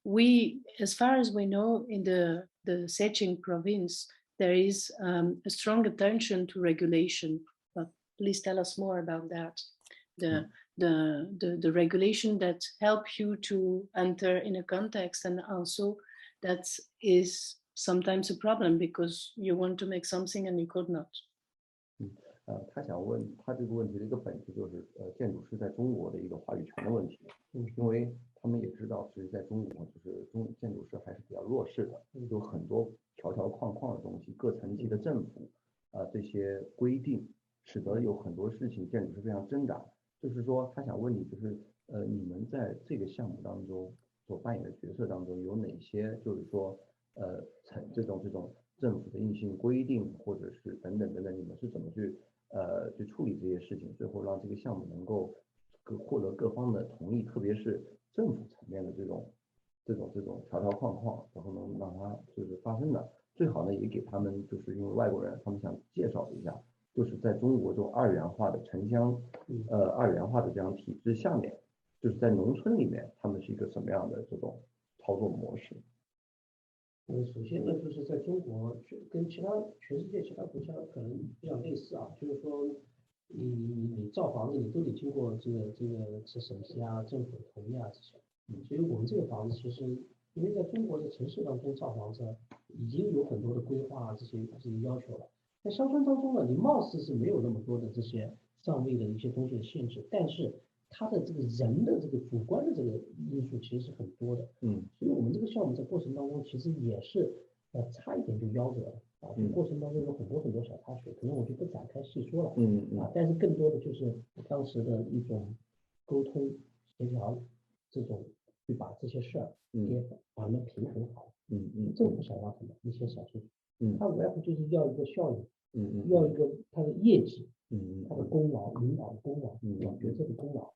We, as far as we know, in the Zhejiang province, there is a strong attention to regulation. But please tell us more about that. The regulation that help you to enter in a context, and also that is sometimes a problem because you want to make something and you could not. 他想问他这个问题的一个本质就是，建筑师在中国的一个话语权的问题，因为他们也知道，其实在中国就是建筑师还是比较弱势的，有很多条条框框的东西，各层级的政府这些规定，使得有很多事情建筑师非常挣扎。就是说，他想问你，就是你们在这个项目当中所扮演的角色当中，有哪些就是说这种政府的硬性规定，或者是等等，你们是怎么去处理这些事情，最后让这个项目能够获得各方的同意，特别是政府层面的这种条条框框，然后能让它就是发生的，最好呢也给他们，就是因为外国人他们想介绍一下，就是在中国这种二元化的城乡二元化的这样体制下面，就是在农村里面他们是一个什么样的这种操作模式。首先呢，就是在中国跟全世界其他国家可能比较类似啊，就是说你造房子你都得经过这个审批啊、政府同意啊这些。所以我们这个房子其实，因为在中国的城市当中造房子已经有很多的规划这些要求了，在乡村当中呢，你貌似是没有那么多的这些上位的一些东西的限制，但是它的这个人的这个主观的这个因素其实是很多的，所以我们这个项目在过程当中其实也是差一点就夭折了啊，过程当中有很多小插曲，可能我就不展开细说了，但是更多的就是当时的一种沟通协调，这种去把这些事儿也把它们平衡好，政府想要什么一些小事情，它无外乎就是要一个效应，要一个它的业绩。他的功劳，领导的功劳，决策的功劳，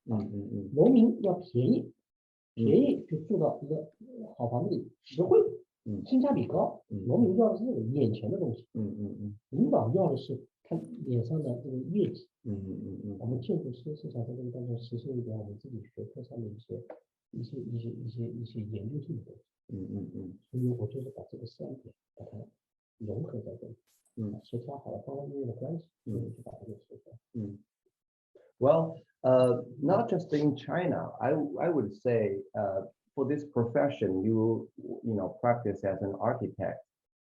农民要便宜就做到一个好房子里实惠，性价比高，农民要的是那种眼前的东西，领导要的是他脸上的这个业绩，我们建筑师是想在这个当中实现一点我们自己学科上面一些研究性的东西，所以我就是把这个3点把它融合在这里。协调好了方方面面的关系，就把这个协调。Well, not just in China, I would say for this profession, you practice as an architect,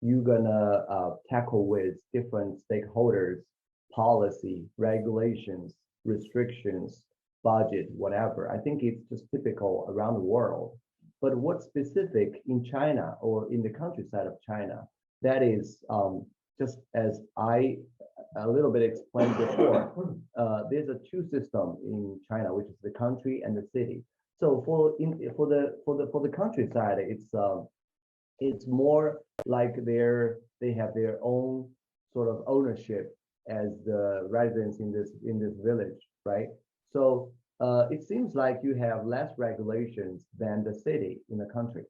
you're gonna tackle with different stakeholders, policy, regulations, restrictions, budget, whatever. I think it's just typical around the world. But what's specific in China or in the countryside of China, that is just as I a little bit explained before, there's a two system in China, which is the country and the city. So for the countryside, it's more like they have their own sort of ownership as the residents in this village, right? So it seems like you have less regulations than the city in the country,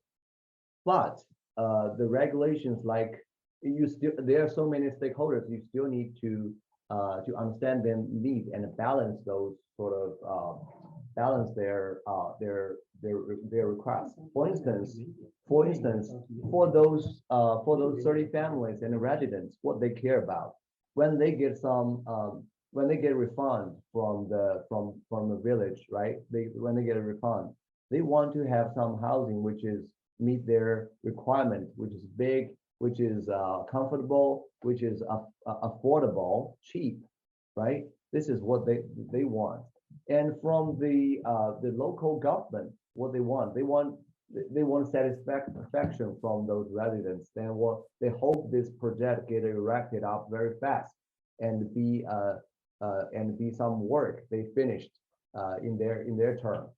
but the regulations, like there are so many stakeholders, you still need to understand their needs and balance those sort of balance their requests. For instance, for those 30 families and the residents, what they care about when they get refund from the village, right? When they get a refund, they want to have some housing which is meet their requirement, which is big, which is comfortable, which is affordable, cheap, right? This is what they want. And from the local government, what they want satisfaction from those residents. Then they hope this project get erected up very fast and be some work they finished in their term.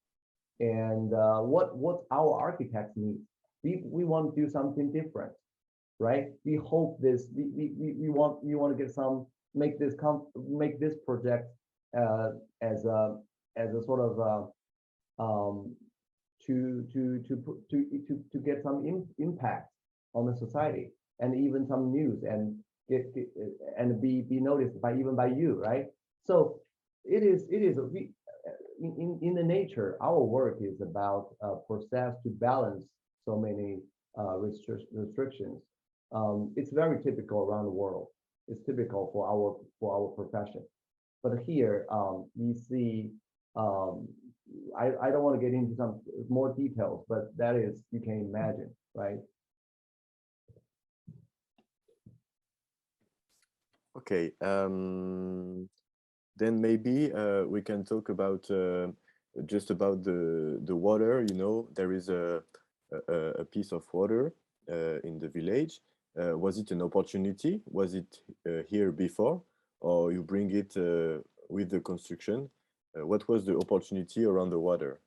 And what our architects need, we want to do something different, right? We hope this we want to get some make this project as a sort of to get some impact on the society and even some news and be noticed by even by you, right? So it is in the nature, our work is about process to balance so many restrictions. It's very typical around the world. It's typical for our profession. But here we see, I don't want to get into some more details, but that is, you can imagine, right? Okay, then maybe we can talk about just about the water. You know, there is a piece of water in the village. Was it an opportunity? Was it here before, or you bring it with the construction? What was the opportunity around the water?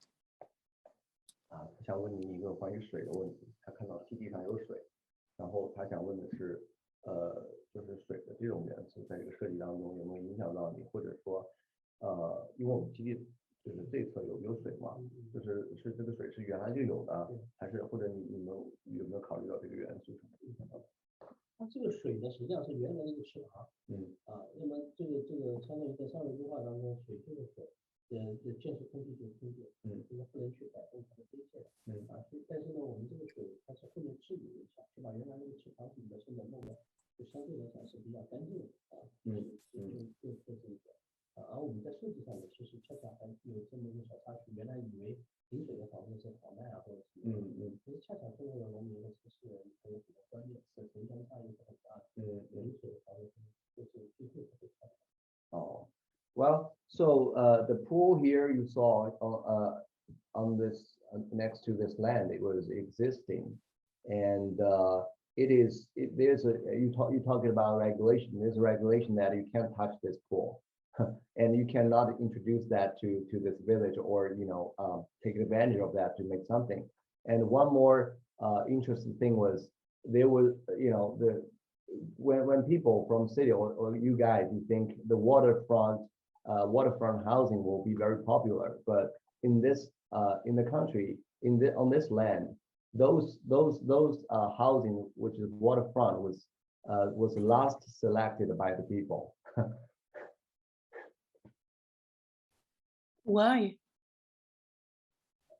他想问你一个关于水的问题。他看到基地上有水，然后他想问的是，就是水的这种元素在这个设计当中有没有影响到你，或者说，因为我们基地就是这侧有水嘛，就是这个水是原来就有的，还是或者你们有没有考虑到这个元素什么影响到？它这个水呢，实际上是原来的一个池塘，那么这个相当于在上面规划当中，水就是水，建设空气就是空气，这个不能去改动它的规则，但是呢，我们这个水它是后面治理一下，就把原来那个池塘底的现在弄的就相对来讲是比较干净的这是一个。而我们在设计上面，其实恰恰还有这么一个小插曲，原来以为饮水的房子是好卖或者什么，其实恰恰中国的农民和城市人还有几个观念是城乡差异是很大的，饮水的房子就是最后才会差的。Oh, well, so the pool here you saw on this next to this land, it was existing, and you're talking about regulation. There's a regulation that you can't touch this pool. And you cannot introduce that to this village, or take advantage of that to make something. And one more interesting thing was there was when people from city or you guys, you think the waterfront housing will be very popular, but in the country on this land, those housing which is waterfront was last selected by the people. Why?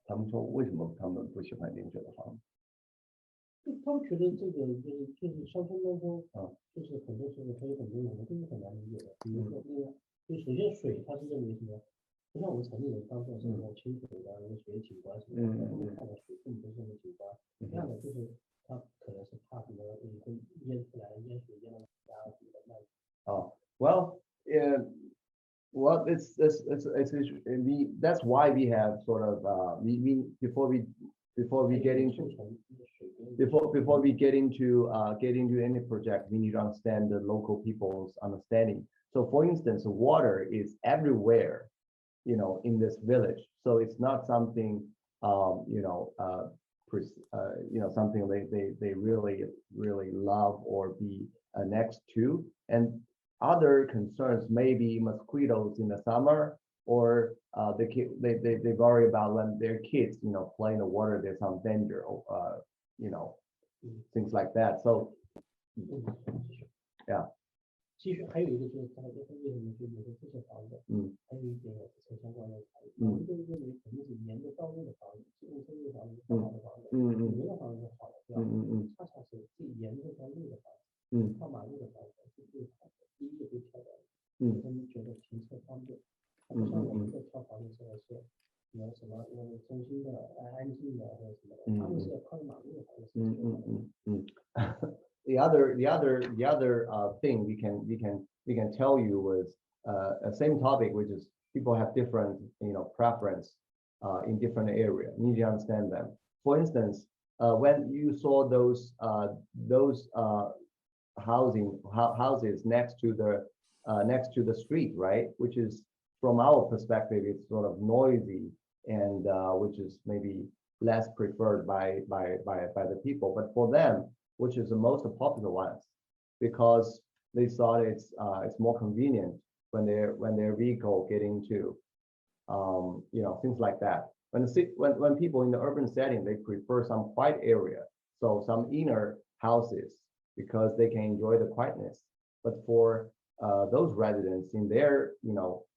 他们说为什么他们不喜欢邻舍的房子？他们觉得这个就是乡村当中就是很多时候它有很多我们都是很难理解的。比如说，就首先水，它是认为什么？不像我们城里人当做什么清水的那个水景观什么的，他们看的水更不是什么景观。第二个就是它可能是怕什么会淹出来，淹水淹到家什么的那。Well, well, that's why we have sort of we before we before we get into any project, we need to understand the local people's understanding. So for instance, water is everywhere, in this village. So it's not something, something they really love or be next to. And other concerns may be mosquitoes in the summer, or they worry about when their kids, play in the water, there's some danger, things like that. So, yeah. 其实还有一个就是在为什么就有的这些房子，还有一点也是城乡关联的差异。我们都认为肯定是沿着道路的房子，自动车路的房子是好的房子，别的房子是好的，对吧？恰恰是这沿着这条路的房子，跨马路的房子是最好的，第一个最漂亮的，他们觉得停车方便。它不像我们在挑房的时候是有什么中心的、安静的或者什么的，他们是要靠着马路的房子是最好的。The other thing we can tell you was a same topic, which is people have different preference in different area. You need to understand them. For instance, when you saw those houses next to the street, right? Which is from our perspective, it's sort of noisy and which is maybe less preferred by the people, but for them, which is the most popular ones, because they thought it's more convenient when their vehicle get into things like that. When people in the urban setting, they prefer some quiet area, so some inner houses, because they can enjoy the quietness. But for those residents in their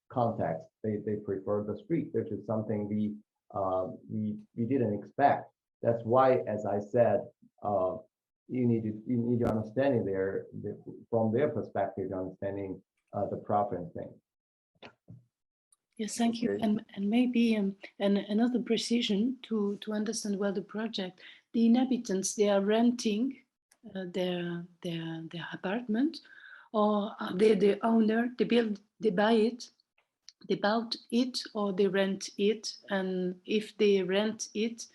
context, they prefer the street, which is something we didn't expect. That's why, as I said, you need to understanding from their perspective, understanding the preference thing. Yes, thank you. And maybe another precision to understand well the project. The inhabitants, they are renting their apartment, or are they the owner? They buy it, they bought it, or they rent it. And if they rent it,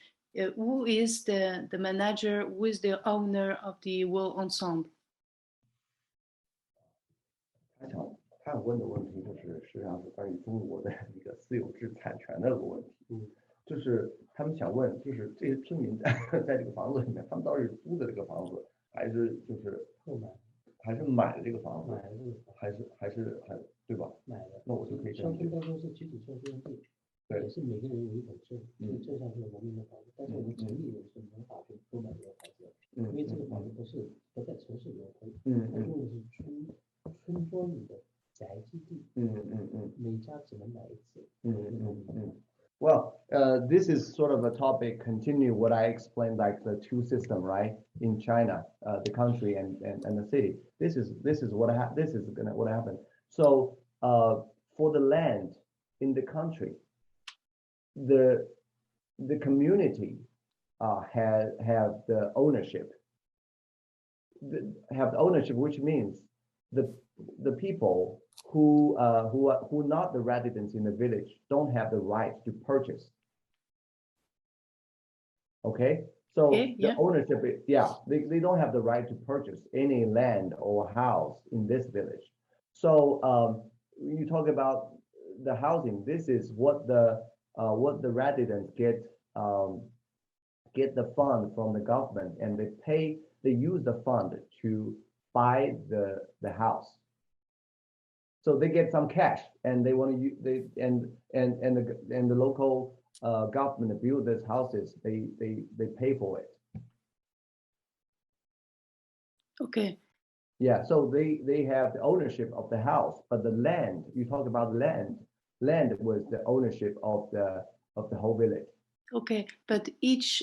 who is the manager? Who is the owner of the whole ensemble? 他想问的问题就是实际上是关于中国的一个私有制产权的一个问题。就是他们想问，就是这些村民在这个房子里面，他们到底是租的这个房子，还是就是购买，还是买的这个房子，还是对吧？买的。那我就可以这样。乡村当中是基础设施用地。 也是每个人有一本证，这个证上是有农民的房子，但是我们城里人是无法去购买这个房子，因为这个房子不在城市里面可以，它用的是村庄里的宅基地，每家只能买一次。Well, this is sort of a topic. Continue what I explained, like the two system, right? In China, the country and the city. This is what happened. So, for the land in the country, the community have the ownership. Have the ownership, which means the people who not the residents in the village don't have the right to purchase. Okay, so the ownership, they don't have the right to purchase any land or house in this village. So you talk about the housing. This is what the residents get the fund from the government, and they use the fund to buy the house. So they get some cash, and they want to use the local government build these houses. They pay for it. Okay. Yeah, so they have the ownership of the house, but the land, you talk about land was the ownership of the whole village. Okay, but each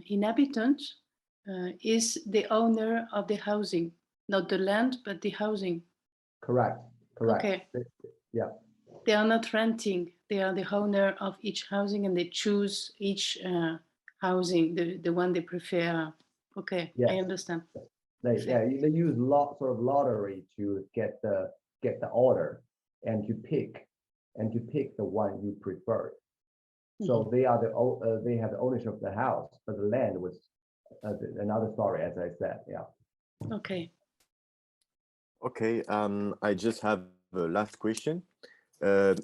inhabitant is the owner of the housing, not the land, but the housing. Correct. Okay. Yeah. They are not renting. They are the owner of each housing, and they choose each housing, the one they prefer. Okay, yes. I understand. They use sort of lottery to get the order and to pick the one you prefer. So they are they have the ownership of the house, but the land was another story, as I said. Yeah. Okay. Okay. I just have a last question,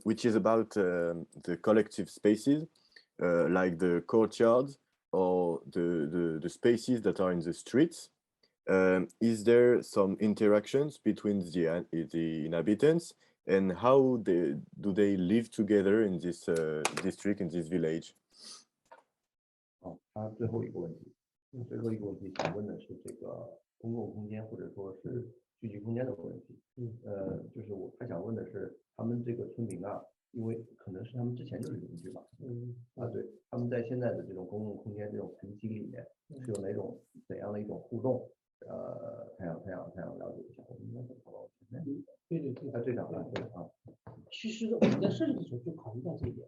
which is about the collective spaces, like the courtyards or the spaces that are in the streets. Is there some interactions between the inhabitants, and how do they live together in this district, in this village? 他最后一个问题，想问的是这个公共空间或者说是聚集空间的问题。就是他想问的是，他们这个村民啊，因为可能是他们之前就是邻居嘛，对，他们在现在的这种公共空间这种层级里面是有哪种怎样的一种互动？他想了解一下。我们应该怎么跑到前面？对，队长对啊。其实我们在设计的时候就考虑到这一点，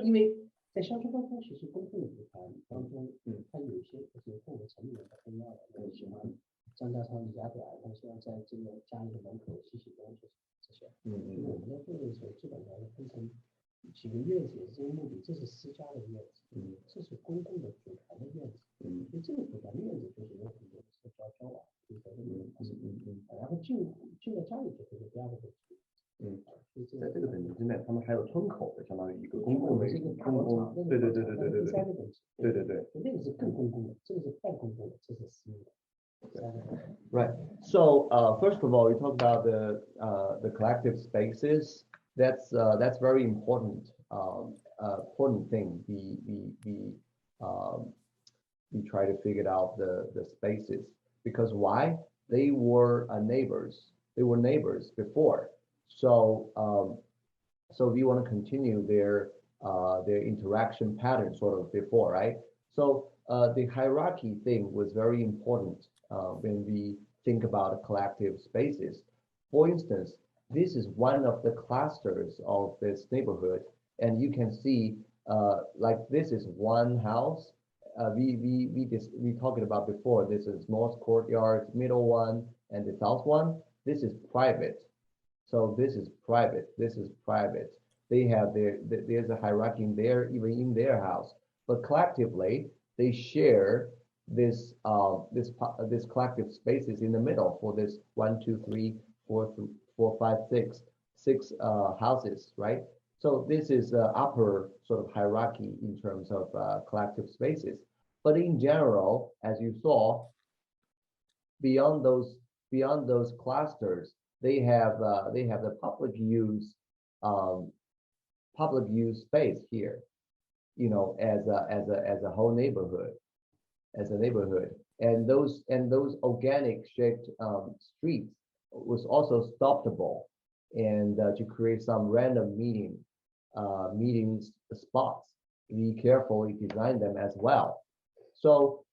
因为在乡村当中，其实公共的地方当中，它有一些就是跟我们城里人不一样的，我喜欢张家昌、李家短，他们希望在这个家里的门口洗东西这些。我们在做的时候，基本上是分成几个院子，也是这个目的，这是私家的院子，这是公共的组团的院子，所以这个组团的院子就是有很多社交往，就在这里，然后进到家里就会是第二个问题。在这个等级之内，他们还有村口的，相当于一个公共的这个大公广场，对，第三个等级，对，那个是更公共的，这个是半公共的，这是私密的。Right. So first of all, you talk about the collective spaces. That's very important. Important thing. We try to figure out the spaces, because why? They were neighbors. They were neighbors before. So so we want to continue their interaction pattern sort of before, right? So the hierarchy thing was very important when we think about collective spaces. For instance, this is one of the clusters of this neighborhood, and you can see like this is one house. We talked about before. This is north courtyard, middle one, and the south one. This is private. So this is private. This is private. They have there's a hierarchy in there, even in their house. But collectively, they share this collective spaces in the middle for this 1, 2, 3, 4, 5, 6 houses, right? So this is upper sort of hierarchy in terms of collective spaces. But in general, as you saw, beyond those clusters, they have the public use space here, you know, as a whole neighborhood, as a neighborhood, and those organic shaped streets was also stoppable, and to create some random meetings spots. We carefully design them as well. So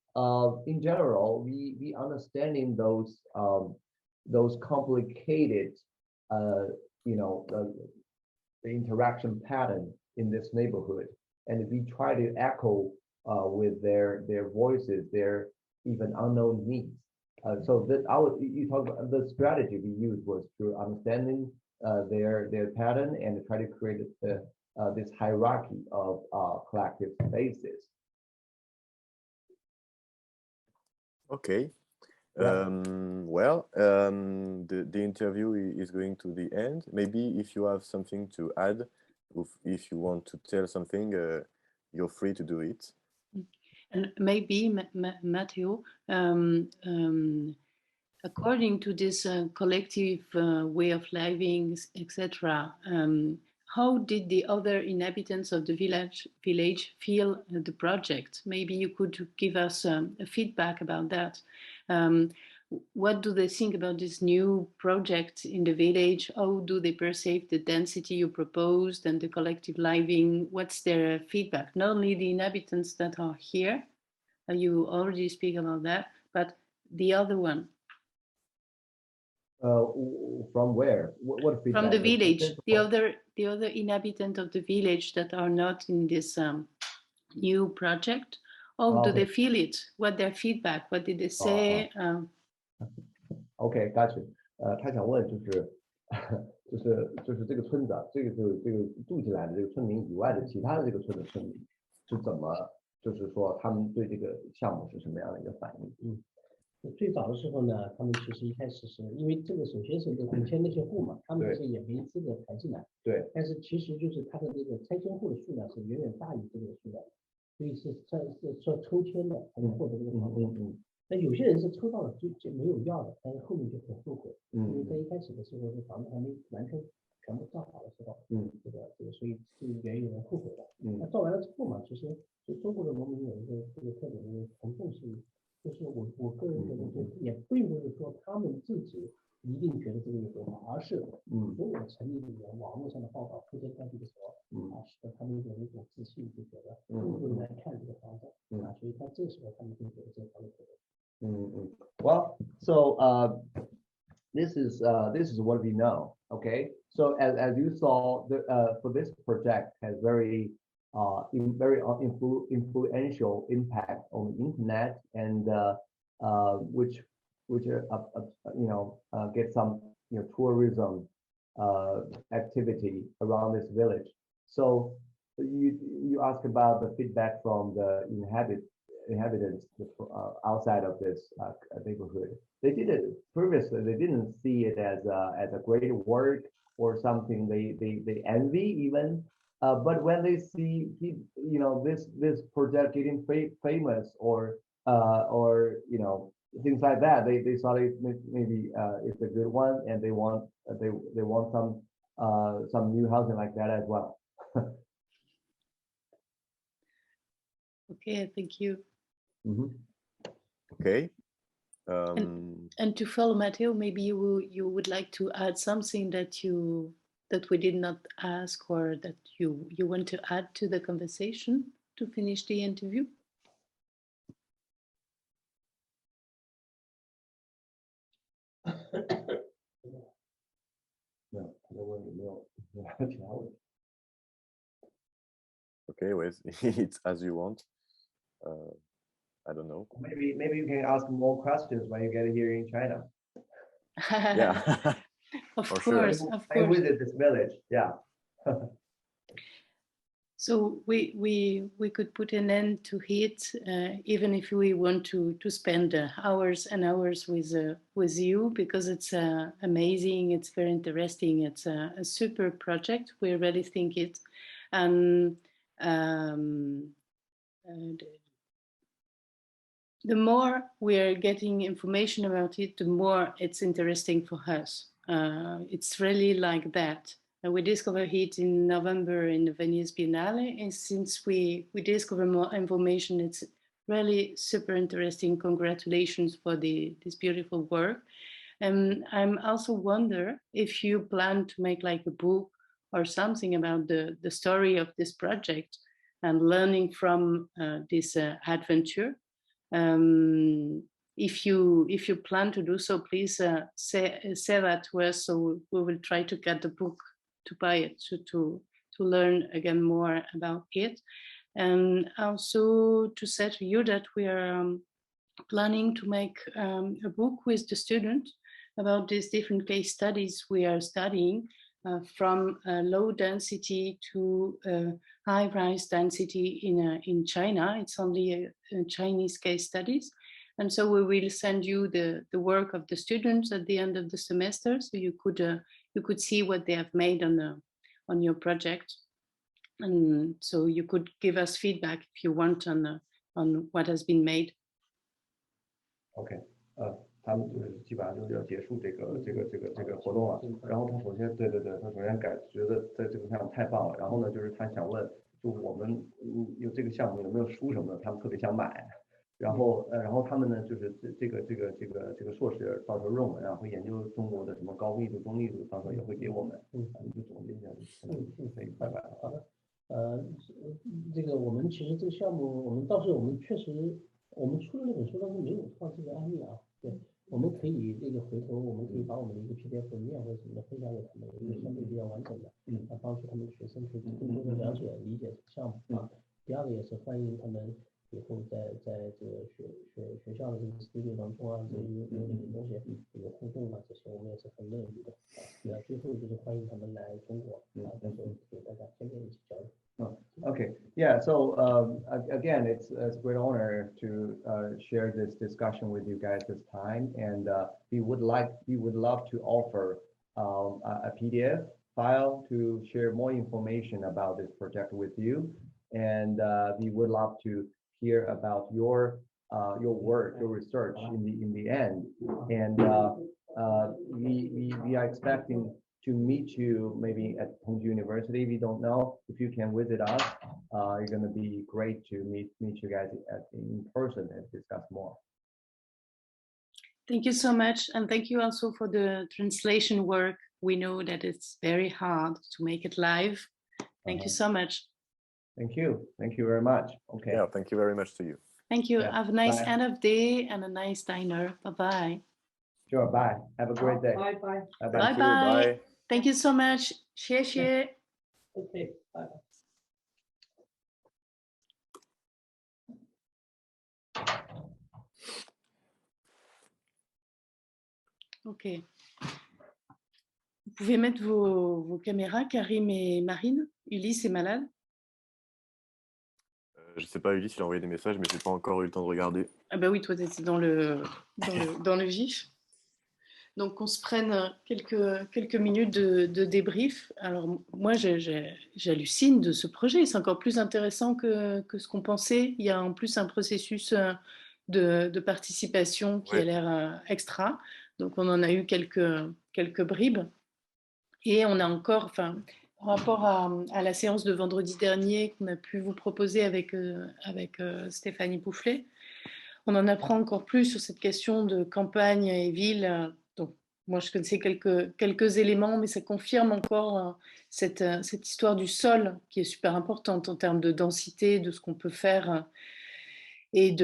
in general, we understanding those complicated, you know, the interaction pattern in this neighborhood, and we try to echo with their voices, their even unknown needs. So that you talk about the strategy we used was through understanding their pattern and try to create this hierarchy of collective spaces. Okay. Well, the interview is going to the end. Maybe if you have something to add, if you want to tell something, you're free to do it. And maybe, Mateo, according to this collective way of living, etc., how did the other inhabitants of the village feel the project? Maybe you could give us a feedback about that. What do they think about this new project in the village? How do they perceive the density you proposed and the collective living? What's their feedback? Not only the inhabitants that are here, you already speak about that, but the other one. From where? What feedback? From the village, the other inhabitant of the village that are not in this new project. How do they feel it? What their feedback? What did they say? Okay, got you. 他想问就是就是这个村子啊，这个住进来的这个村民以外的其他的这个村的村民是怎么，就是说他们对这个项目是什么样的一个反应？最早的时候呢，他们其实一开始是因为这个，首先是这个迁那些户嘛，他们是也没资格排进来。对。但是其实就是他的这个拆迁户的数量是远远大于这个数量，所以是抽签的才能获得这个房子。那有些人是抽到了就没有要的，但是后面就很后悔，因为在一开始的时候这房子还没完全全部造好的时候，这个所以是也有人后悔的。那造完了之后嘛，其实就中国的农民有一个这个特点，就是很重视。就是我个人觉得，就也并不是说他们自己一定觉得这个有多好，而是所有的城里里面网络上的报道铺天盖地的时候，使得他们有一种自信，就觉得更多人来看这个房子所以在这时候他们就觉得这个房子特别。Well, so this is what we know. Okay, so as you saw, for this project has very influential impact on the internet, and which get some tourism activity around this village. So you ask about the feedback from the inhabitants outside of this neighborhood. They didn't previously. They didn't see it as a great work or something they envy even. But when they see this project getting famous or things like that, they thought maybe it's a good one, and they want some new housing like that as well. Okay, thank you. Okay. And to follow Mateo, maybe you would like to add something that we did not ask, or that you want to add to the conversation to finish the interview? Okay, well, it's as you want. I don't know. Maybe you can ask more questions when you get here in China. Yeah. Of course. I visit this village. Yeah. So we could put an end to it, even if we want to spend hours and hours with you, because it's amazing. It's very interesting. It's a super project. We really think it, and the more we are getting information about it, the more it's interesting for us. It's really like that. We discovered it in November in the Venice Biennale, and since we discover more information, it's really super interesting. Congratulations for this beautiful work. And I'm also wonder if you plan to make like a book or something about the story of this project and learning from this adventure. If you plan to do so, please say that to us, so we will try to get the book, to buy it, to learn again more about it. And also to say to you that we are planning to make a book with the students about these different case studies we are studying, from low density to high rise density in China. It's only a Chinese case studies. And so we will send you the work of the students at the end of the semester, so you could see what they have made on your project, and so you could give us feedback if you want on what has been made. Okay. 他们就是基本上就是要结束这个活动了。然后他首先他首先觉得在这个项目太棒了。然后呢，就是他想问，就我们有这个项目有没有书什么的，他们特别想买。然后他们呢，就是这个硕士到时候论文啊，会研究中国的什么高密度、中密度，到时候也会给我们。你就总结一下这一块吧。好的。这个我们其实这个项目，我们倒是我们确实我们出的那本书当中没有放这个案例啊。对，我们可以这个回头我们可以把我们的一个 PDF 文件或者什么的分享给他们，一个相对比较完整的，帮助他们的学生可以更多的了解理解这个项目啊。第二个也是欢迎他们以后在这个学校的这个 studio 当中啊，有点东西有互动啊，这些我们也是很乐意的。那最后就是欢迎他们来中国啊，到时候给大家天天一起交流。Okay, yeah. So again, it's a great honor to share this discussion with you guys this time, and we would love to offer a PDF file to share more information about this project with you, and we would love to hear about your work, your research in the end, and we are expecting to meet you maybe at Hangzhou University. We don't know if you can visit us. It's going to be great to meet you guys in person and discuss more. Thank you so much, and thank you also for the translation work. We know that it's very hard to make it live. Thank you so much. Thank you very much. Okay. Yeah, thank you very much to you. Thank you. Yeah. Have a nice Bye. end of day and a nice dinner. Bye-bye. Sure. Bye. Have a great day. Bye bye. Bye. Thank you. Bye-bye. Bye. Thank you so much. 谢谢. Okay. Bye. Ok. Vous pouvez mettre vos caméras, Karim et Marine. Ulysse est malade. Je sais pas, Ulysse, il a envoyé des messages, mais j'ai pas encore eu le temps de regarder. Ah bah oui, toi, tu étais dans le vif. Donc, on se prenne quelques minutes de débrief. Alors, moi, j'hallucine de ce projet. C'est encore plus intéressant que ce qu'on pensait. Il y a en plus un processus de participation qui a l'air extra. Donc, on en a eu quelques bribes. Et on a encore, enfin, en rapport à la séance de vendredi dernier qu'on a pu vous proposer avec Stéphanie Poufflet, on en apprend encore plus sur cette question de campagne et ville. Donc, moi, je connaissais quelques éléments, mais ça confirme encore cette histoire du sol qui est super importante en termes de densité, de ce qu'on peut faire et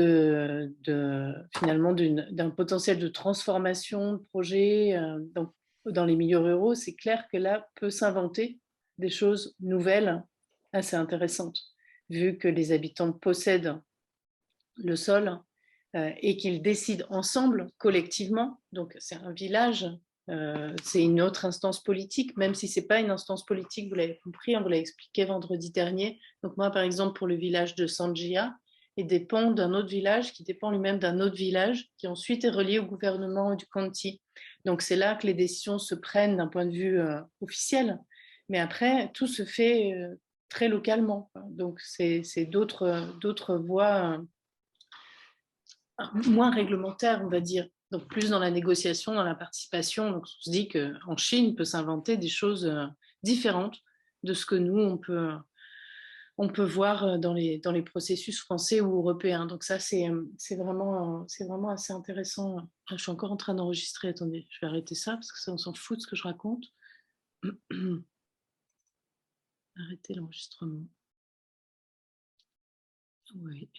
finalement d'un potentiel de transformation de projet. Donc, dans les milieux ruraux, c'est clair que là peut s'inventer des choses nouvelles assez intéressantes, vu que les habitants possèdent le sol et qu'ils décident ensemble, collectivement. Donc c'est un village, c'est une autre instance politique, même si c'est pas une instance politique, vous l'avez compris, on vous l'a expliqué vendredi dernier. Donc moi, par exemple, pour le village de Sanjia, il dépend d'un autre village qui dépend lui-même d'un autre village qui ensuite est relié au gouvernement du county. Donc c'est là que les décisions se prennent d'un point de vue officiel, mais après tout se fait très localement. Donc c'est d'autres voies moins réglementaires, on va dire. Donc plus dans la négociation, dans la participation. Donc on se dit qu'en Chine peut s'inventer des choses différentes de ce que nous on peut voir dans les processus français ou européens. Donc ça, c'est vraiment assez intéressant. Je suis encore en train d'enregistrer. Attendez, je vais arrêter ça parce que ça, on s'en fout de ce que je raconte. Arrêtez l'enregistrement. Oui.